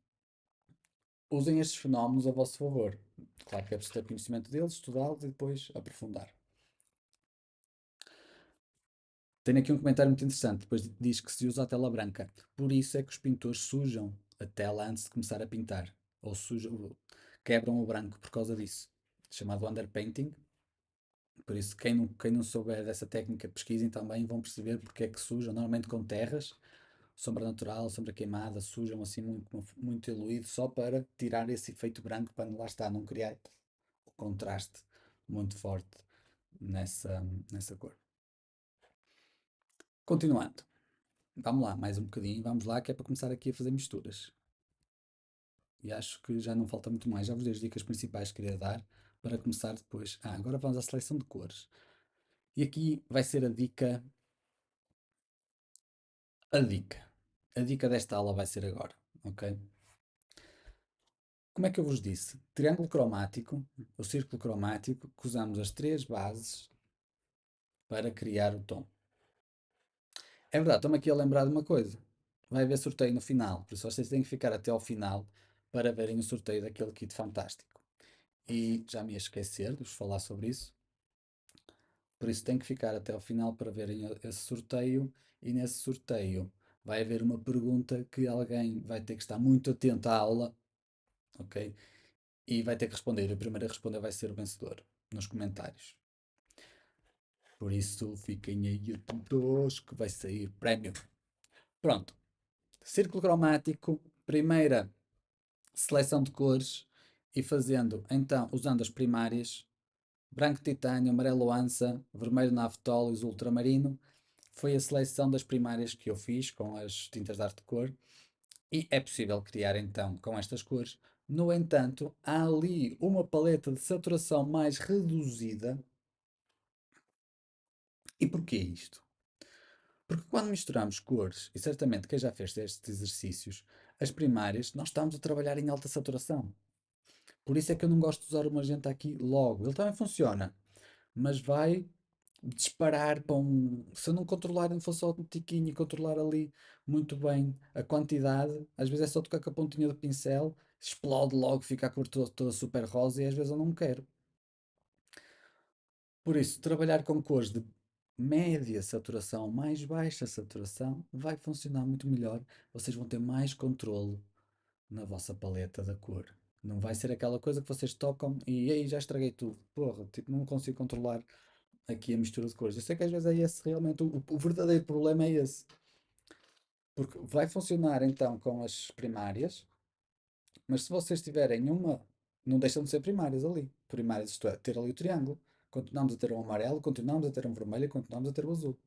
Speaker 1: usem estes fenómenos a vosso favor. Claro que é preciso ter conhecimento deles, estudá-los e depois aprofundar. Tenho aqui um comentário muito interessante. Depois diz que se usa a tela branca. Por isso é que os pintores sujam a tela antes de começar a pintar. Ou sujam, quebram o branco por causa disso. Chamado underpainting. Por isso, quem não souber dessa técnica, pesquisem também, vão perceber porque é que sujam. Normalmente com terras, sombra natural, sombra queimada, sujam assim muito, muito diluído, só para tirar esse efeito branco, para lá está, não criar o contraste muito forte nessa cor. Continuando. Vamos lá, mais um bocadinho, vamos lá, que é para começar aqui a fazer misturas. E acho que já não falta muito mais. Já vos dei as dicas principais que queria dar para começar depois. Agora vamos à seleção de cores. E aqui vai ser a dica. A dica. A dica desta aula vai ser agora, ok? Como é que eu vos disse? Triângulo cromático, o círculo cromático, que usamos as três bases para criar o tom. É verdade, estou-me aqui a lembrar de uma coisa. Vai haver sorteio no final, por isso vocês têm que ficar até ao final para verem o sorteio daquele kit fantástico. E já me ia esquecer de vos falar sobre isso. Por isso tem que ficar até ao final para verem esse sorteio. E nesse sorteio vai haver uma pergunta que alguém vai ter que estar muito atento à aula, ok? E vai ter que responder. O primeiro a responder vai ser o vencedor nos comentários. Por isso fiquem aí atentos que vai sair prémio. Pronto. Círculo cromático, primeira seleção de cores e fazendo então, usando as primárias, branco titânio, amarelo ança, vermelho naftol e azul ultramarino. Foi a seleção das primárias que eu fiz com as tintas de arte de cor. E é possível criar então com estas cores. No entanto, há ali uma paleta de saturação mais reduzida. E porquê isto? Porque quando misturamos cores, e certamente quem já fez estes exercícios, as primárias, nós estamos a trabalhar em alta saturação. Por isso é que eu não gosto de usar o magenta aqui logo. Ele também funciona, mas vai disparar para um. Se eu não controlar, não for só um tiquinho e controlar ali muito bem a quantidade, às vezes é só tocar com a pontinha do pincel, explode logo, fica a cor toda super rosa e às vezes eu não quero. Por isso, trabalhar com cores de média saturação, mais baixa saturação, vai funcionar muito melhor. Vocês vão ter mais controle na vossa paleta da cor. Não vai ser aquela coisa que vocês tocam e aí já estraguei tudo. Porra, tipo, não consigo controlar aqui a mistura de cores. Eu sei que às vezes é esse realmente o verdadeiro problema é esse. Porque vai funcionar então com as primárias, mas se vocês tiverem uma, não deixam de ser primárias ali. Primárias, isto é, ter ali o triângulo. Continuamos a ter um amarelo, continuamos a ter um vermelho e continuamos a ter o azul.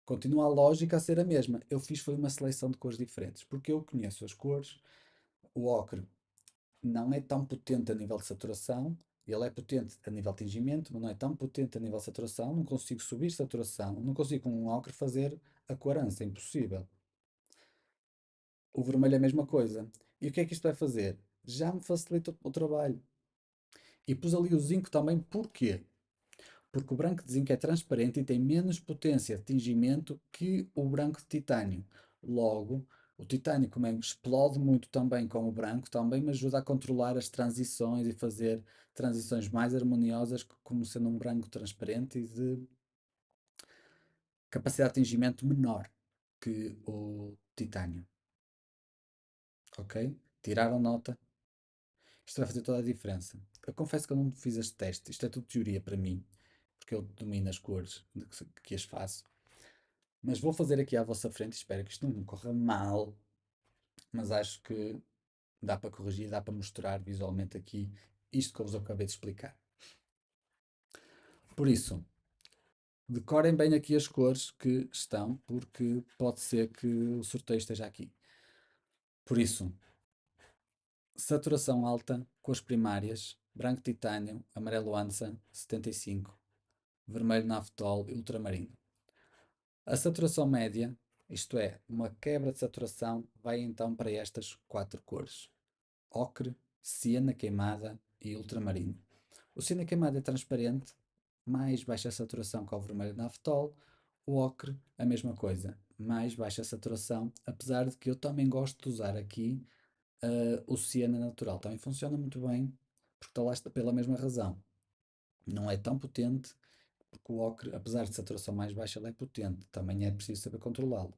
Speaker 1: Continua a lógica a ser a mesma. Eu fiz foi uma seleção de cores diferentes, porque eu conheço as cores. O ocre não é tão potente a nível de saturação, ele é potente a nível de tingimento, mas não é tão potente a nível de saturação. Não consigo subir saturação, não consigo com um ocre fazer a corança, é impossível. O vermelho é a mesma coisa. E o que é que isto vai fazer? Já me facilita o trabalho. E pus ali o zinco também, porquê? Porque o branco de zinco é transparente e tem menos potência de tingimento que o branco de titânio. Logo, o titânio, como é, explode muito também com o branco, também me ajuda a controlar as transições e fazer transições mais harmoniosas, como sendo um branco transparente e de capacidade de tingimento menor que o titânio. Ok? Tiraram nota? Isto vai fazer toda a diferença. Eu confesso que eu não fiz este teste, isto é tudo teoria para mim, porque eu domino as cores que as faço. Mas vou fazer aqui à vossa frente, espero que isto não me corra mal, mas acho que dá para corrigir, dá para mostrar visualmente aqui isto que eu vos acabei de explicar. Por isso, decorem bem aqui as cores que estão, porque pode ser que o sorteio esteja aqui. Por isso, saturação alta, cores primárias, branco titânio, amarelo ansa, 75, vermelho naftol e ultramarino. A saturação média, isto é, uma quebra de saturação, vai então para estas quatro cores: ocre, ciana queimada e ultramarino. O ciana queimada é transparente, mais baixa saturação que o vermelho naftol. O ocre, a mesma coisa, mais baixa saturação, apesar de que eu também gosto de usar aqui o ciana natural. Também funciona muito bem, porque está lá pela mesma razão. Não é tão potente, porque o ocre, apesar de saturação mais baixa, ele é potente. Também é preciso saber controlá-lo.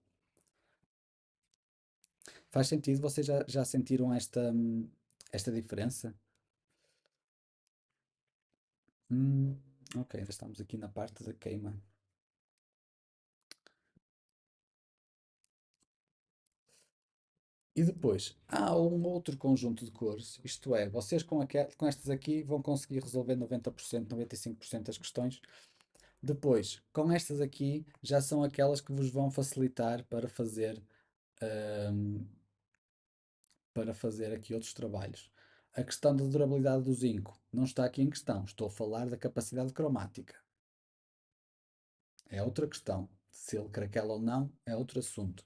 Speaker 1: Faz sentido? Vocês já sentiram esta diferença? Ok, já estamos aqui na parte da queima. E depois, há um outro conjunto de cores, isto é, vocês com estas aqui vão conseguir resolver 90%, 95% das questões. Depois, com estas aqui, já são aquelas que vos vão facilitar ahm, para fazer aqui outros trabalhos. A questão da durabilidade do zinco não está aqui em questão, estou a falar da capacidade cromática. É outra questão. Se ele craquela ou não, é outro assunto.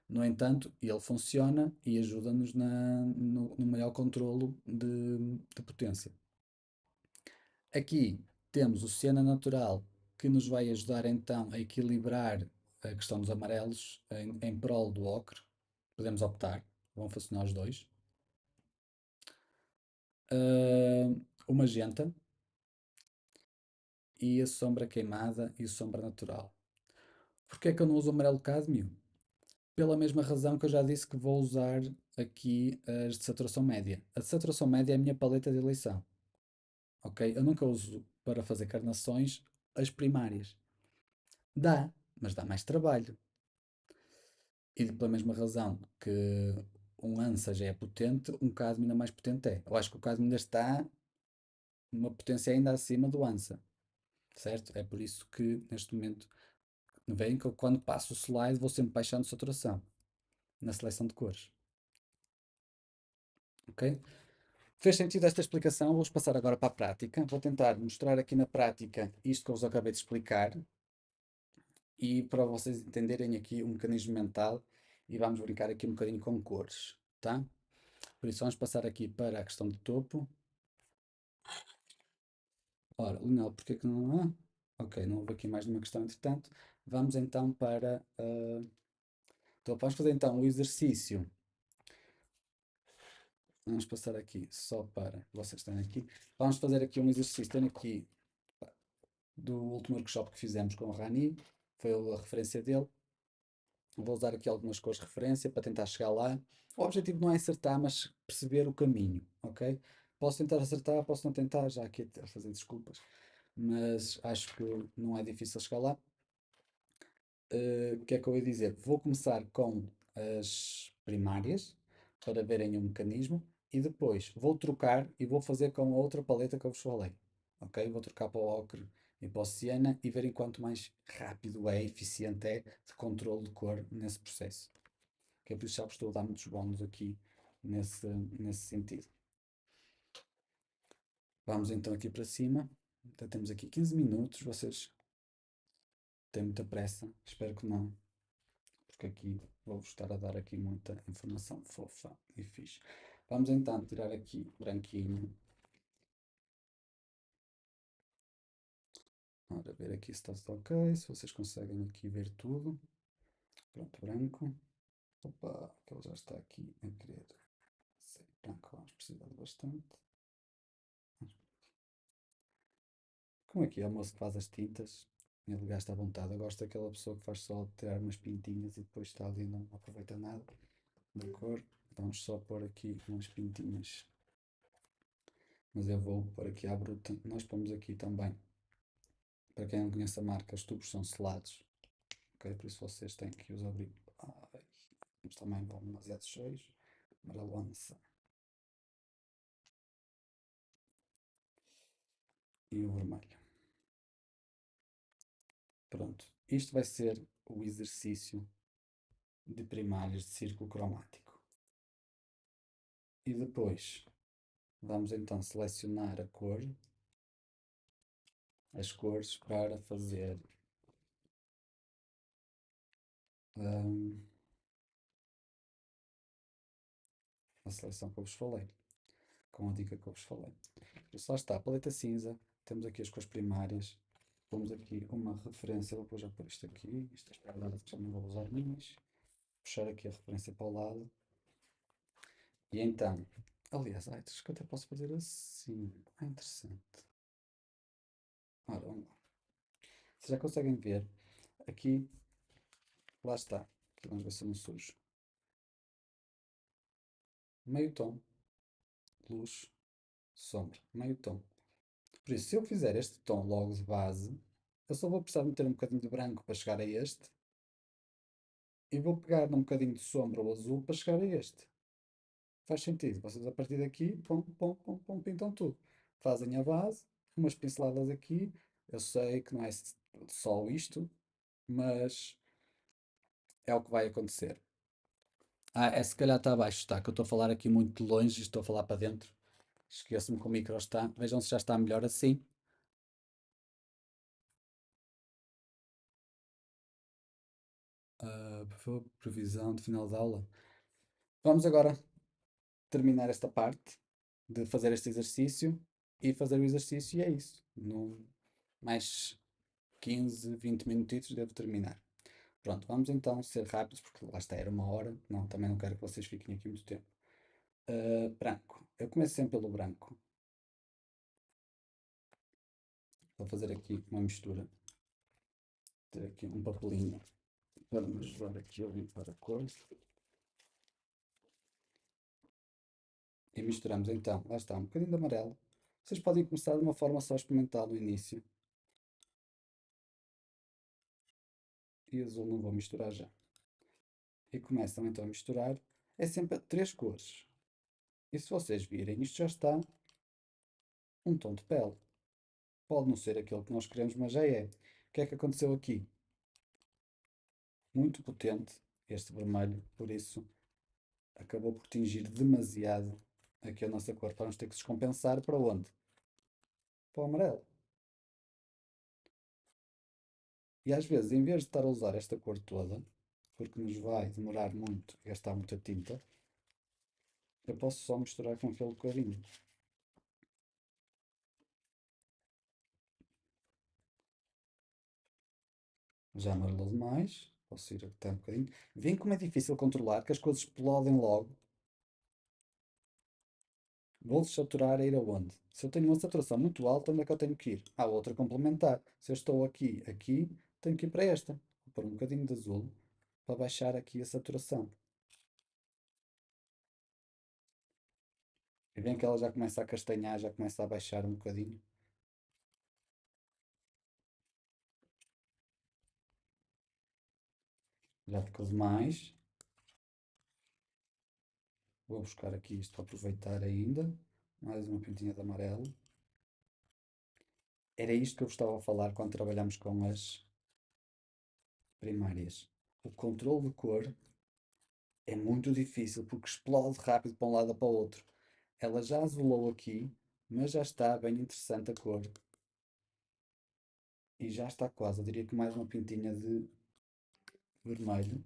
Speaker 1: No entanto, ele funciona e ajuda-nos no maior controlo de potência. Aqui temos o Siena Natural, que nos vai ajudar então a equilibrar a questão dos amarelos em prol do ocre. Podemos optar, vão funcionar os dois. O magenta e a sombra queimada e a sombra natural. Porquê é que eu não uso o amarelo cádmio? Pela mesma razão que eu já disse que vou usar aqui as de saturação média. A de saturação média é a minha paleta de eleição. Ok? Eu nunca uso para fazer carnações as primárias. Dá, mas dá mais trabalho. E pela mesma razão que um ANSA já é potente, um cadmio ainda mais potente é. Eu acho que o cadmio ainda está numa potência ainda acima do ANSA, certo? É por isso que neste momento, veem que eu, quando passo o slide vou sempre baixando saturação. na seleção de cores. Ok? Fez sentido esta explicação? Vou passar agora para a prática. Vou tentar mostrar aqui na prática isto que eu vos acabei de explicar e para vocês entenderem aqui o mecanismo mental e vamos brincar aqui um bocadinho com cores, tá? Por isso vamos passar aqui para a questão de topo. Ora, Leonel, porquê que não há? Ok, não houve aqui mais nenhuma questão entretanto. Vamos então para topo. Vamos fazer então o exercício. Vamos passar aqui só para vocês estarem aqui. Vamos fazer aqui um exercício. Tenho aqui do último workshop que fizemos com o Rani, foi a referência dele. Vou usar aqui algumas cores de referência para tentar chegar lá. O objetivo não é acertar, mas perceber o caminho, ok? Posso tentar acertar, posso não tentar, já aqui a fazer desculpas, mas acho que não é difícil chegar lá. O que é que eu ia dizer? Vou começar com as primárias para verem o mecanismo e depois vou trocar e vou fazer com a outra paleta que eu vos falei, ok? Vou trocar para o ocre e para o siena e verem quanto mais rápido é, eficiente é de controle de cor nesse processo. Que é por isso já vos estou a dar muitos bónus aqui nesse, nesse sentido. Vamos então aqui para cima. Então temos aqui 15 minutos. Vocês têm muita pressa? Espero que não, porque aqui vou-vos estar a dar aqui muita informação fofa e fixe. Vamos então tirar aqui branquinho. Ora, ver aqui se está tudo ok, se vocês conseguem aqui ver tudo. Pronto, branco. Opa, que ele já está aqui a querer ser branco, vamos precisar de bastante. Como aqui é o moço que faz as tintas, ele gasta à vontade. Eu gosto daquela pessoa que faz só tirar umas pintinhas e depois está ali e não aproveita nada da cor. Vamos só pôr aqui umas pintinhas. Mas eu vou pôr aqui à bruta. Nós pomos aqui também, para quem não conhece a marca, os tubos são selados. Ok? Por isso vocês têm que os abrir. Ai, mas também vão demasiado cheios. Maralonça. E o vermelho. Pronto. Isto vai ser o exercício de primárias de círculo cromático. E depois vamos então selecionar a cor, as cores para fazer a seleção que eu vos falei, com a dica que eu vos falei. Por isso lá está, a paleta cinza, temos aqui as cores primárias, pomos aqui uma referência, vou já pôr isto aqui, isto é espalhado, que já não vou usar mais, puxar aqui a referência para o lado, e então, aliás, acho que eu até posso fazer assim, é interessante. Ora, vamos lá. Vocês já conseguem ver, aqui, lá está, aqui vamos ver se eu não sujo. Meio tom, luz, sombra, meio tom. Por isso, se eu fizer este tom logo de base, eu só vou precisar meter um bocadinho de branco para chegar a este. E vou pegar num bocadinho de sombra ou azul para chegar a este. Faz sentido. Vocês a partir daqui, pum, pum, pum, pum, pintam tudo. Fazem a base, umas pinceladas aqui. Eu sei que não é só isto, mas é o que vai acontecer. Ah, é se calhar está abaixo, está, que eu estou a falar aqui muito de longe e estou a falar para dentro. Esqueço-me que o micro está. Vejam se já está melhor assim. Por favor, previsão de final de aula. Vamos agora terminar esta parte de fazer este exercício e fazer o exercício e é isso. No, mais 15, 20 minutitos devo terminar. Pronto, vamos então ser rápidos, porque lá está, era uma hora. Não, também não quero que vocês fiquem aqui muito tempo. Branco. Eu começo sempre pelo branco. Vou fazer aqui uma mistura. Ter aqui um papelinho para me ajudar aqui a limpar a cor. E misturamos então, lá está, um bocadinho de amarelo. Vocês podem começar de uma forma só experimental no início. E azul não vou misturar já. E começam então a misturar. É sempre três cores. E se vocês virem, isto já está um tom de pele. Pode não ser aquele que nós queremos, mas já é. O que é que aconteceu aqui? Muito potente este vermelho, por isso acabou por tingir demasiado aqui a nossa cor. Vamos ter que descompensar para onde? Para o amarelo. E às vezes, em vez de estar a usar esta cor toda, porque nos vai demorar muito e gastar muita tinta, eu posso só misturar com aquele bocadinho. Já amarelou demais. Posso ir até um bocadinho. Vem como é difícil controlar, que as coisas explodem logo. Vou saturar a ir aonde? Se eu tenho uma saturação muito alta, onde é que eu tenho que ir? Há outra complementar. Se eu estou aqui, tenho que ir para esta. Vou pôr um bocadinho de azul para baixar aqui a saturação. E bem que ela já começa a castanhar, já começa a baixar um bocadinho. Já ficou demais. Vou buscar aqui isto para aproveitar ainda. Mais uma pintinha de amarelo. Era isto que eu estava a falar quando trabalhamos com as primárias. O controle de cor é muito difícil porque explode rápido para um lado ou para o outro. Ela já azulou aqui, mas já está bem interessante a cor. E já está quase. Eu diria que mais uma pintinha de vermelho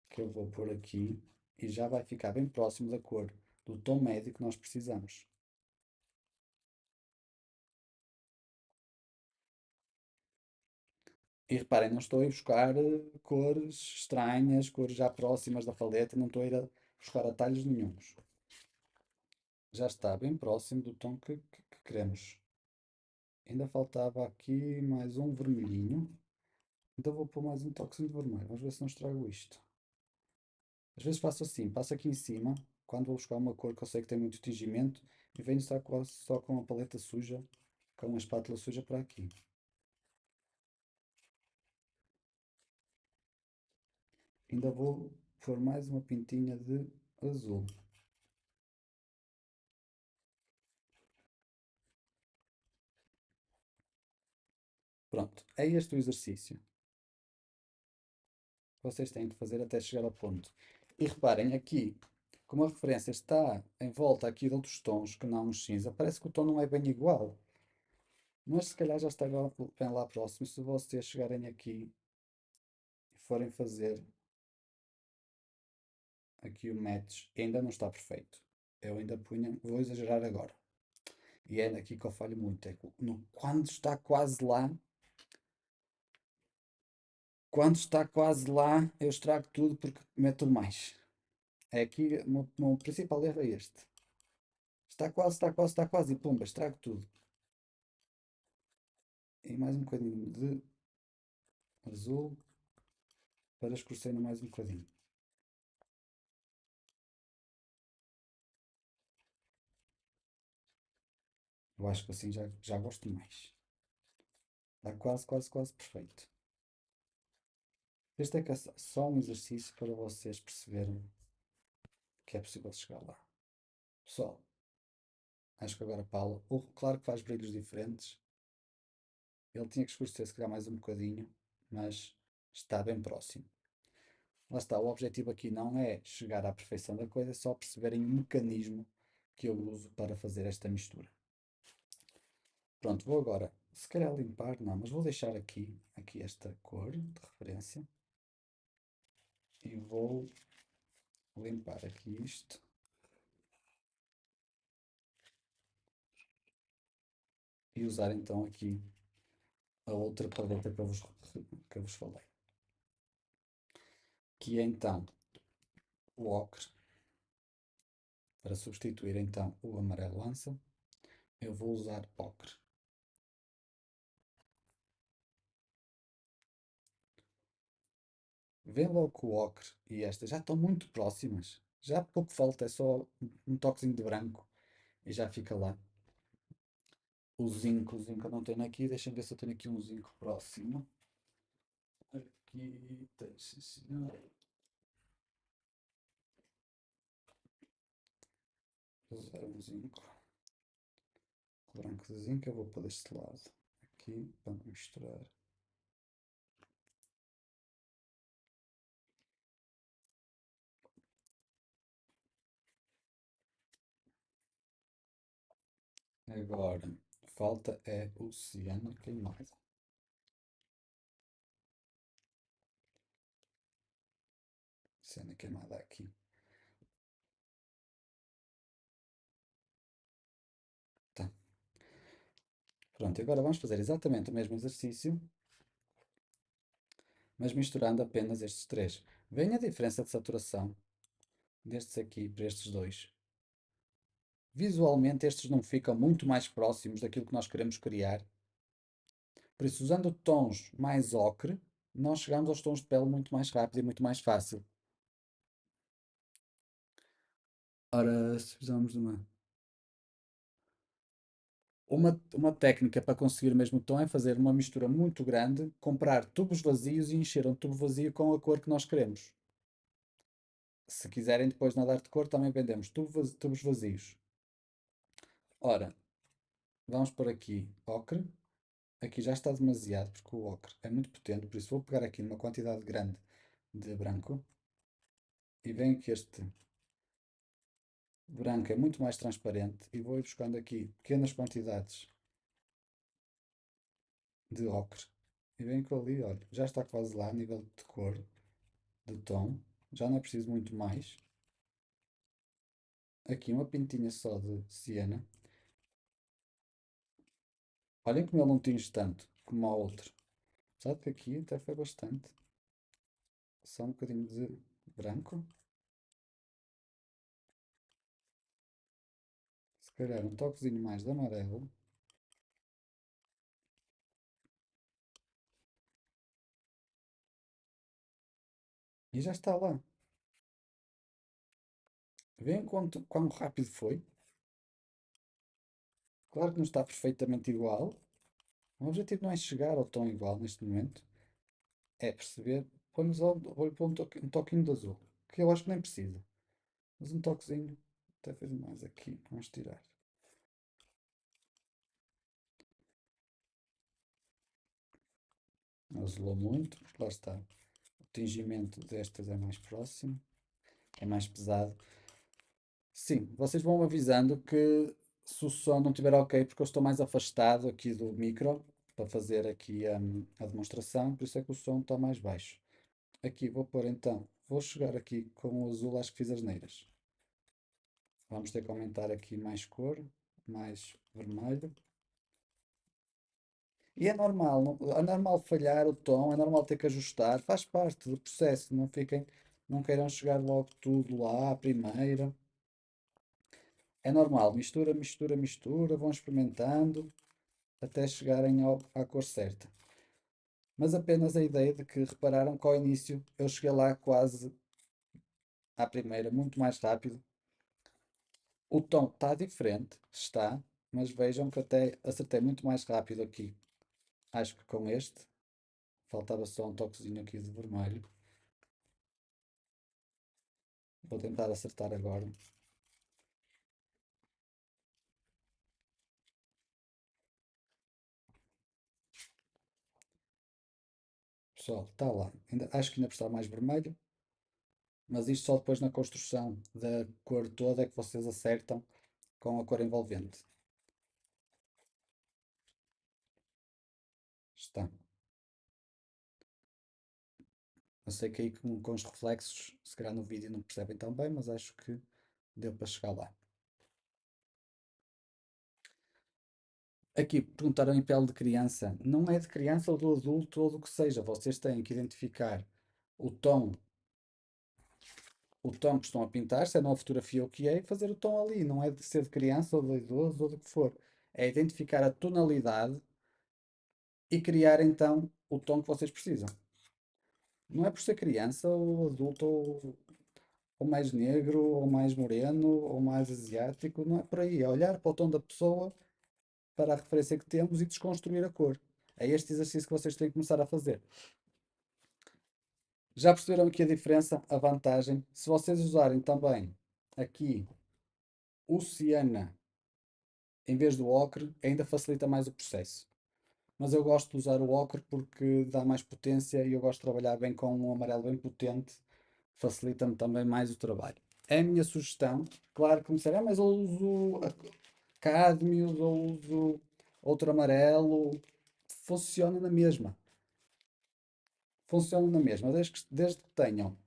Speaker 1: que eu vou pôr aqui e já vai ficar bem próximo da cor do tom médio que nós precisamos. E reparem, não estou a ir buscar cores estranhas, cores já próximas da paleta, não estou a ir a buscar atalhos nenhuns. Já está bem próximo do tom que queremos. Ainda faltava aqui mais um vermelhinho. Então vou pôr mais um toquezinho de vermelho. Vamos ver se não estrago isto. Às vezes faço assim, passo aqui em cima, quando vou buscar uma cor que eu sei que tem muito tingimento, e venho só, quase só com a paleta suja, com uma espátula suja para aqui. Ainda vou pôr mais uma pintinha de azul. Pronto, é este o exercício que vocês têm de fazer até chegar ao ponto. E reparem aqui, como a referência está em volta aqui de outros tons que não os cinza, parece que o tom não é bem igual. Mas se calhar já está bem lá próximo. Se vocês chegarem aqui e forem fazer aqui o match, ainda não está perfeito. Eu ainda punha, vou exagerar agora. E é aqui que eu falho muito. É que quando está quase lá, eu estrago tudo porque meto mais. É aqui, o meu principal erro é este. Está quase, está quase, está quase. E pumba, estrago tudo. E mais um bocadinho de azul para escurecer mais um bocadinho. Eu acho que assim já gosto mais. Está quase, quase, quase perfeito. Este é que é só um exercício para vocês perceberem que é possível chegar lá. Pessoal, acho que agora Paula, claro que faz brilhos diferentes. Ele tinha que escurecer se calhar mais um bocadinho, mas está bem próximo. Lá está, o objetivo aqui não é chegar à perfeição da coisa, é só perceberem o mecanismo que eu uso para fazer esta mistura. Pronto, vou agora, se calhar limpar, não, mas vou deixar aqui esta cor de referência e vou limpar aqui isto e usar então aqui a outra paleta que eu vos falei, que é então o ocre. Para substituir então o amarelo lança, eu vou usar ocre. Vê logo que o ocre e esta já estão muito próximas. Já pouco falta, é só um toquezinho de branco e já fica lá. O zinco eu não tenho aqui, deixa-me ver se eu tenho aqui um zinco próximo. Aqui tem, sim senhor. Vou usar um zinco. O branco de zinco eu vou pôr deste lado. Aqui, para misturar. Agora, falta é o ciano queimado. Ciano queimada aqui. Tá. Pronto, agora vamos fazer exatamente o mesmo exercício, mas misturando apenas estes três. Vem a diferença de saturação destes aqui para estes dois. Visualmente, estes não ficam muito mais próximos daquilo que nós queremos criar. Por isso, usando tons mais ocre, nós chegamos aos tons de pele muito mais rápido e muito mais fácil. Ora, se fizermos uma técnica para conseguir o mesmo tom é fazer uma mistura muito grande, comprar tubos vazios e encher um tubo vazio com a cor que nós queremos. Se quiserem depois nadar de cor, também vendemos tubos vazios. Ora, vamos por aqui ocre. Aqui já está demasiado, porque o ocre é muito potente, por isso vou pegar aqui numa quantidade grande de branco. E venho que este branco é muito mais transparente e vou ir buscando aqui pequenas quantidades de ocre. E venho que ali, olha, já está quase lá a nível de cor, de tom. Já não é preciso muito mais. Aqui uma pintinha só de siena. Olhem como ele não tinge tanto como a outro. Apesar de que aqui até foi bastante. Só um bocadinho de branco. Se calhar um toquezinho mais de amarelo. E já está lá. Veem quão rápido foi? Claro que não está perfeitamente igual. O objetivo não é chegar ao tom igual neste momento. É perceber. Vou-lhe pôr um toquinho de azul. Que eu acho que nem precisa. Mas um toquezinho. Até fez mais aqui. Vamos tirar. Azulou muito. Lá está. O tingimento destas é mais próximo. É mais pesado. Sim, vocês vão avisando que se o som não estiver ok, porque eu estou mais afastado aqui do micro para fazer aqui a demonstração, por isso é que o som está mais baixo. Aqui vou pôr então, vou chegar aqui com o azul, acho que fiz as neiras. Vamos ter que aumentar aqui mais cor, mais vermelho. E é normal, é normal falhar o tom, é normal ter que ajustar, faz parte do processo, não fiquem, não queiram chegar logo tudo lá à primeira. É normal, mistura, mistura, mistura, vão experimentando até chegarem à cor certa. Mas apenas a ideia de que repararam que ao início eu cheguei lá quase à primeira, muito mais rápido. O tom está diferente, está, mas vejam que até acertei muito mais rápido aqui. Acho que com este, faltava só um toquezinho aqui de vermelho. Vou tentar acertar agora. Pessoal, está lá. Acho que ainda precisa mais vermelho, mas isto só depois na construção da cor toda é que vocês acertam com a cor envolvente. Está. Eu sei que aí com os reflexos, se calhar no vídeo não percebem tão bem, mas acho que deu para chegar lá. Aqui perguntaram em pele de criança. Não é de criança ou do adulto ou do que seja. Vocês têm que identificar o tom, o tom que estão a pintar, se é numa fotografia ou o que é, e fazer o tom ali. Não é de ser de criança ou de idoso ou do que for. É identificar a tonalidade e criar então o tom que vocês precisam. Não é por ser criança ou adulto ou mais negro ou mais moreno ou mais asiático. Não é por aí. É olhar para o tom da pessoa, para a referência que temos e desconstruir a cor. É este exercício que vocês têm que começar a fazer. Já perceberam aqui a diferença, a vantagem? Se vocês usarem também aqui o siena em vez do ocre, ainda facilita mais o processo. Mas eu gosto de usar o ocre porque dá mais potência e eu gosto de trabalhar bem com um amarelo bem potente, facilita-me também mais o trabalho. É a minha sugestão. Claro que me disseram, mas eu uso cádmios ou uso outro amarelo, funciona na mesma. Funciona na mesma, desde que tenham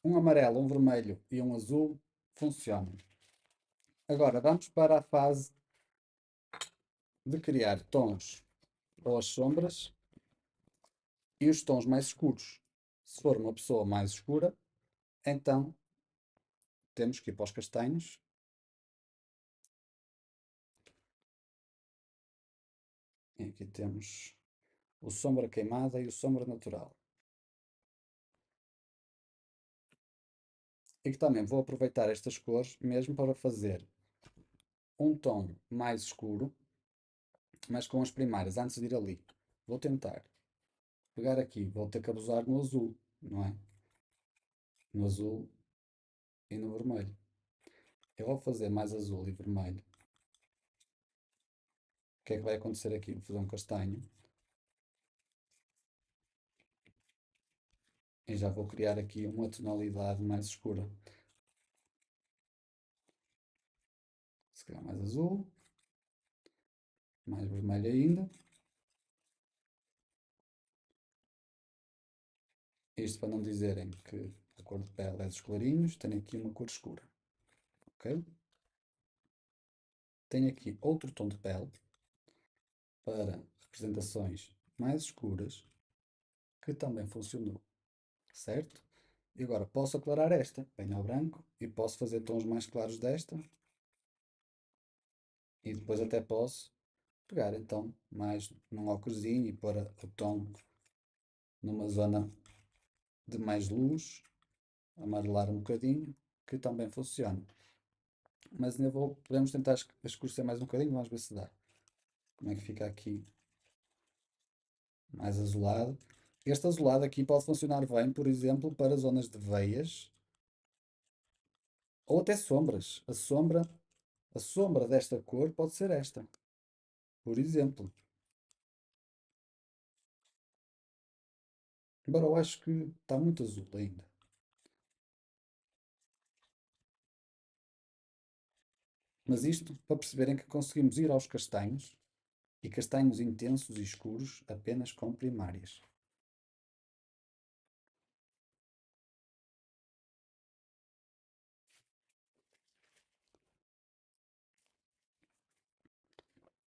Speaker 1: um amarelo, um vermelho e um azul, funciona. Agora vamos para a fase de criar tons ou as sombras e os tons mais escuros. Se for uma pessoa mais escura, então temos que ir para os castanhos. E aqui temos o sombra queimada e o sombra natural. E que também vou aproveitar estas cores mesmo para fazer um tom mais escuro, mas com as primárias, antes de ir ali. Vou tentar pegar aqui, vou ter que abusar no azul, não é? No azul e no vermelho. Eu vou fazer mais azul e vermelho. O que é que vai acontecer aqui? Vou fazer um castanho. E já vou criar aqui uma tonalidade mais escura. Se calhar mais azul, mais vermelho ainda. Isto para não dizerem que a cor de pele é dos clarinhos, tenho aqui uma cor escura. Ok? Tenho aqui outro tom de pele para representações mais escuras que também funcionou. Certo? E agora posso aclarar esta. Venho ao branco e posso fazer tons mais claros desta. E depois até posso pegar então mais num óculosinho e pôr o tom numa zona de mais luz, amarelar um bocadinho, que também funciona. Mas ainda podemos tentar escurecer mais um bocadinho, vamos ver se dá. Como é que fica aqui mais azulado. Este azulado aqui pode funcionar bem, por exemplo, para zonas de veias ou até sombras. A sombra desta cor pode ser esta, por exemplo. Embora eu acho que está muito azul ainda. Mas isto para perceberem que conseguimos ir aos castanhos e castanhos intensos e escuros apenas com primárias.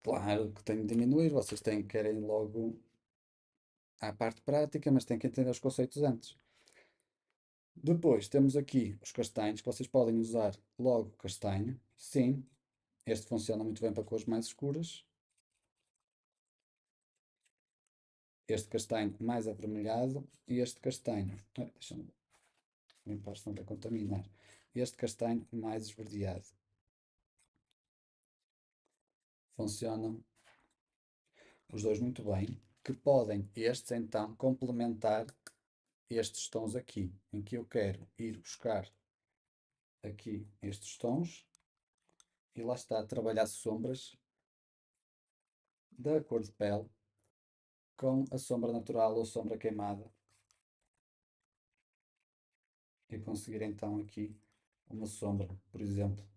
Speaker 1: Claro que tenho de diminuir, vocês querem logo à parte prática, mas têm que entender os conceitos antes. Depois temos aqui os castanhos, que vocês podem usar logo castanho. Sim, este funciona muito bem para cores mais escuras. Este castanho mais avermelhado e este castanho, deixa-me limpar se não vai contaminar. Este castanho mais esverdeado. Funcionam os dois muito bem, que podem estes então complementar estes tons aqui, em que eu quero ir buscar aqui estes tons e lá está, trabalhar sombras da cor de pele com a sombra natural ou sombra queimada e conseguir então aqui uma sombra, por exemplo.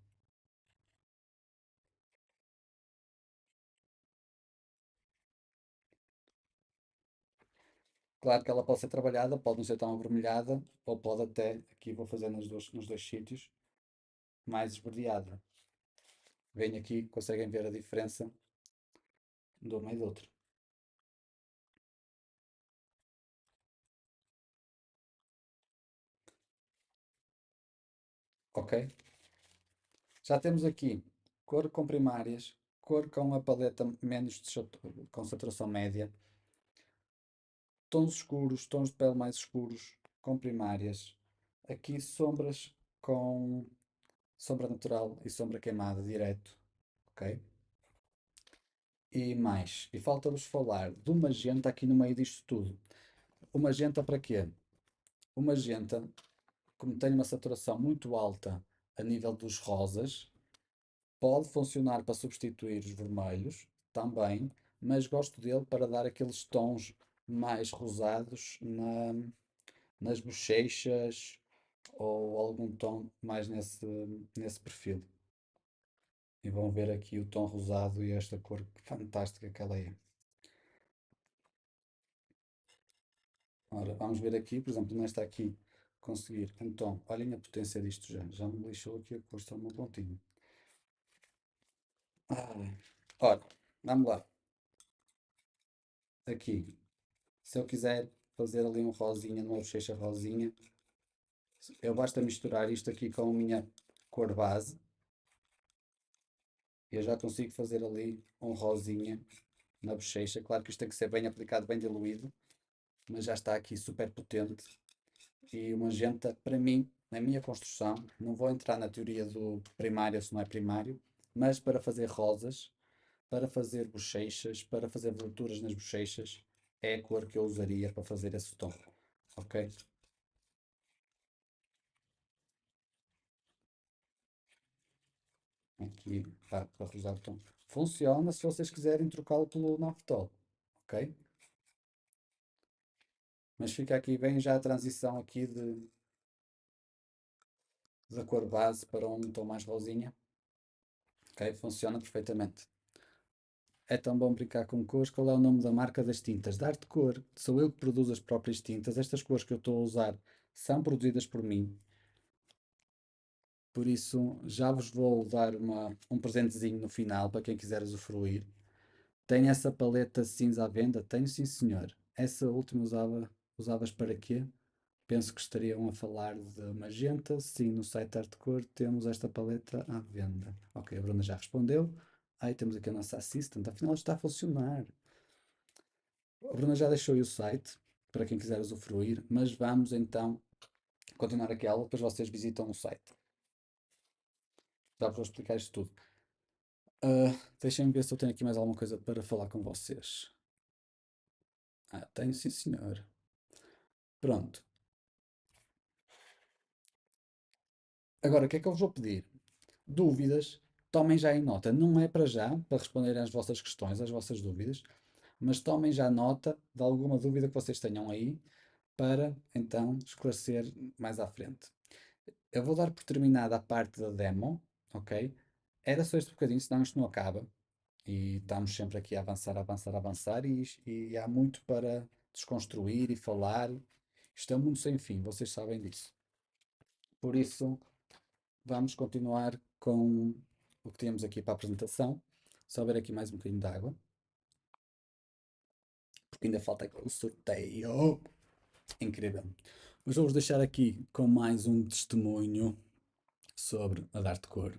Speaker 1: Claro que ela pode ser trabalhada, pode não ser tão avermelhada, ou pode até, aqui vou fazer nos dois sítios, mais esverdeada. Vem aqui, conseguem ver a diferença de uma e do outro. Ok? Já temos aqui cor com primárias, cor com a paleta menos com saturação média, tons escuros, tons de pele mais escuros com primárias. Aqui sombras com sombra natural e sombra queimada direto. Ok? E mais, e falta-vos falar do magenta aqui no meio disto tudo. O magenta para quê? O magenta, como tem uma saturação muito alta a nível dos rosas, pode funcionar para substituir os vermelhos também, mas gosto dele para dar aqueles tons mais rosados nas bochechas ou algum tom mais nesse perfil. E vão ver aqui o tom rosado e esta cor fantástica que ela é. Ora, vamos ver aqui, por exemplo, nesta aqui, conseguir. Então, olhem a potência disto já. Já me lixou aqui a cor, está um pontinho. Ora, vamos lá. Aqui, se eu quiser fazer ali um rosinha, numa bochecha rosinha, eu basta misturar isto aqui com a minha cor base. E eu já consigo fazer ali um rosinha na bochecha. Claro que isto tem que ser bem aplicado, bem diluído, mas já está aqui super potente. E o magenta, para mim, na minha construção, não vou entrar na teoria do primário se não é primário, mas para fazer rosas, para fazer bochechas, para fazer aberturas nas bochechas, é a cor que eu usaria para fazer esse tom. Ok? Aqui para rosar o tom. Funciona se vocês quiserem trocá-lo pelo naftol. Ok? Mas fica aqui bem já a transição aqui da cor base para um tom mais rosinha. Ok? Funciona perfeitamente. É tão bom brincar com cores. Qual é o nome da marca das tintas? Dar-te cor. Sou eu que produzo as próprias tintas. Estas cores que eu estou a usar são produzidas por mim. Por isso, já vos vou dar um presentezinho no final para quem quiser usufruir. Tem essa paleta cinza à venda? Tenho, sim, senhor. Essa última usavas para quê? Penso que estariam a falar de magenta. Sim, no site Artcor temos esta paleta à venda. Ok, a Bruna já respondeu. Aí temos aqui a nossa assistant. Afinal, está a funcionar. A Bruna já deixou aí o site para quem quiser usufruir, mas vamos então continuar aqui a aula, depois vocês visitam o site. Dá para eu explicar isto tudo. Deixem-me ver se eu tenho aqui mais alguma coisa para falar com vocês. Tenho, sim, senhor. Pronto. Agora, o que é que eu vos vou pedir? Dúvidas, tomem já em nota. Não é para já, para responderem às vossas questões, às vossas dúvidas, mas tomem já nota de alguma dúvida que vocês tenham aí para então esclarecer mais à frente. Eu vou dar por terminada a parte da demo, ok? Era só este bocadinho, senão isto não acaba. E estamos sempre aqui a avançar, avançar, avançar, e há muito para desconstruir e falar. Isto é um mundo sem fim, vocês sabem disso. Por isso, vamos continuar com o que temos aqui para a apresentação. Só ver aqui mais um bocadinho de água, porque ainda falta o sorteio. Incrível. Mas vou-vos deixar aqui com mais um testemunho sobre a Darte Cor,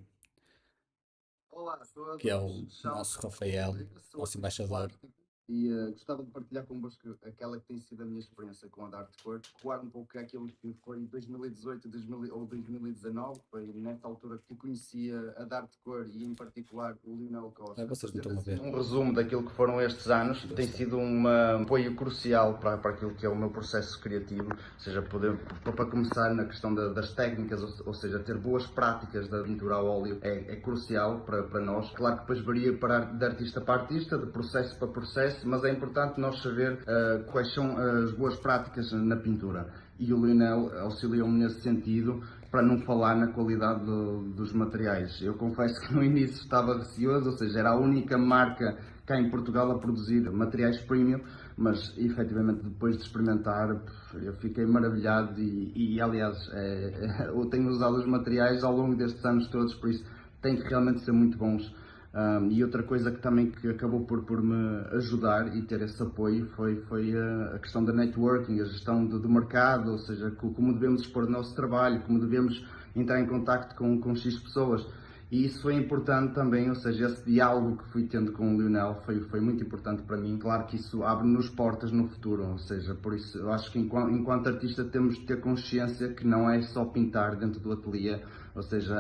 Speaker 4: Olá a
Speaker 1: que é
Speaker 4: todos,
Speaker 1: o
Speaker 4: chamo-me
Speaker 1: nosso
Speaker 4: Rafael
Speaker 1: Rafael,
Speaker 4: Rodrigues, sou
Speaker 1: nosso
Speaker 4: artista
Speaker 1: embaixador.
Speaker 4: plástico e gostava de partilhar convosco aquela que tem sido a minha experiência com a Dart Cor, recuar um pouco àquilo que foi 2018 ou 2019, foi nessa altura que conhecia a Dart Cor e em particular o Lionel Costa.
Speaker 1: Vocês não
Speaker 4: Fazer
Speaker 1: estão a
Speaker 4: assim
Speaker 1: ver.
Speaker 4: um resumo daquilo que foram estes anos tem sido um apoio crucial para aquilo que é o meu processo criativo, ou seja, para começar na questão das técnicas, ou seja, ter boas práticas da pintura a óleo é crucial para nós. Claro que depois varia de artista para artista, de processo para processo, mas é importante nós saber quais são as boas práticas na pintura. E o Lionel auxiliou-me nesse sentido, para não falar na qualidade dos materiais. Eu confesso que no início estava receoso, ou seja, era a única marca cá em Portugal a produzir materiais premium, mas efetivamente depois de experimentar eu fiquei maravilhado e aliás eu tenho usado os materiais ao longo destes anos todos, por isso tem que realmente ser muito bons. E outra coisa que também que acabou por me ajudar e ter esse apoio foi a questão da networking, a gestão do mercado, ou seja, como devemos expor o nosso trabalho, como devemos entrar em contacto com X pessoas. E isso foi importante também, ou seja, esse diálogo que fui tendo com o Lionel foi muito importante para mim. Claro que isso abre-nos portas no futuro, ou seja, por isso eu acho que enquanto artista temos de ter consciência que não é só pintar dentro do ateliê, ou seja,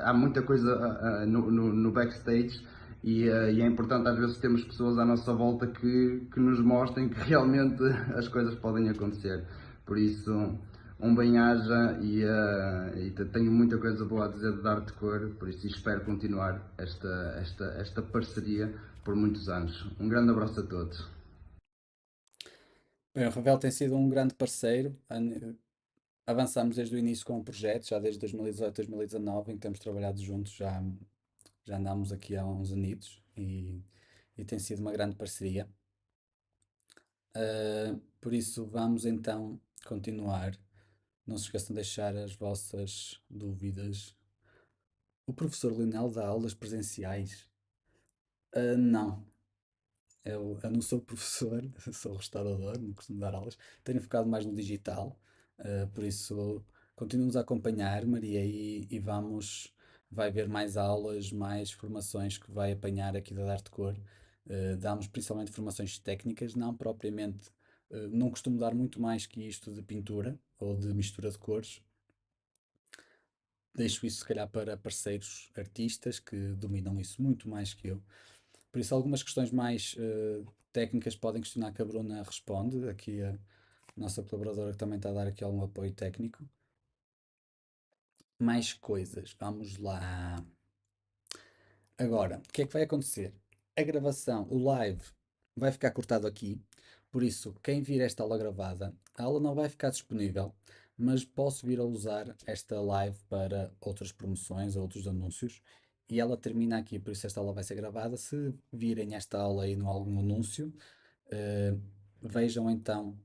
Speaker 4: há muita coisa no backstage e é importante às vezes termos pessoas à nossa volta que nos mostrem que realmente as coisas podem acontecer. Por isso, um bem-aja e tenho muita coisa boa a dizer de Darte Cor, por isso espero continuar esta parceria por muitos anos. Um grande abraço a todos.
Speaker 1: Bem, o Ravel tem sido um grande parceiro. Avançamos desde o início com o projeto, já desde 2018, 2019, em que temos trabalhado juntos já Já andamos aqui há uns anitos e tem sido uma grande parceria. Por isso, vamos então continuar. Não se esqueçam de deixar as vossas dúvidas. O professor Leonel dá aulas presenciais? Não, eu não sou professor, sou restaurador, não costumo dar aulas. Tenho focado mais no digital, por isso continuamos a acompanhar, Maria, e vai haver mais aulas, mais formações que vai apanhar aqui da Arte Cor. Damos principalmente formações técnicas, não propriamente, não costumo dar muito mais que isto de pintura ou de mistura de cores. Deixo isso, se calhar, para parceiros artistas que dominam isso muito mais que eu. Por isso, algumas questões mais técnicas podem questionar que a Bruna responde, aqui a nossa colaboradora que também está a dar aqui algum apoio técnico. Mais coisas, vamos lá. Agora, o que é que vai acontecer? A gravação, o live, vai ficar cortado aqui, por isso, quem vir esta aula gravada, a aula não vai ficar disponível, mas posso vir a usar esta live para outras promoções ou outros anúncios e ela termina aqui, por isso esta aula vai ser gravada. Se virem esta aula aí no algum anúncio, eh, vejam então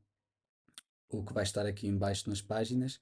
Speaker 1: o que vai estar aqui em baixo nas páginas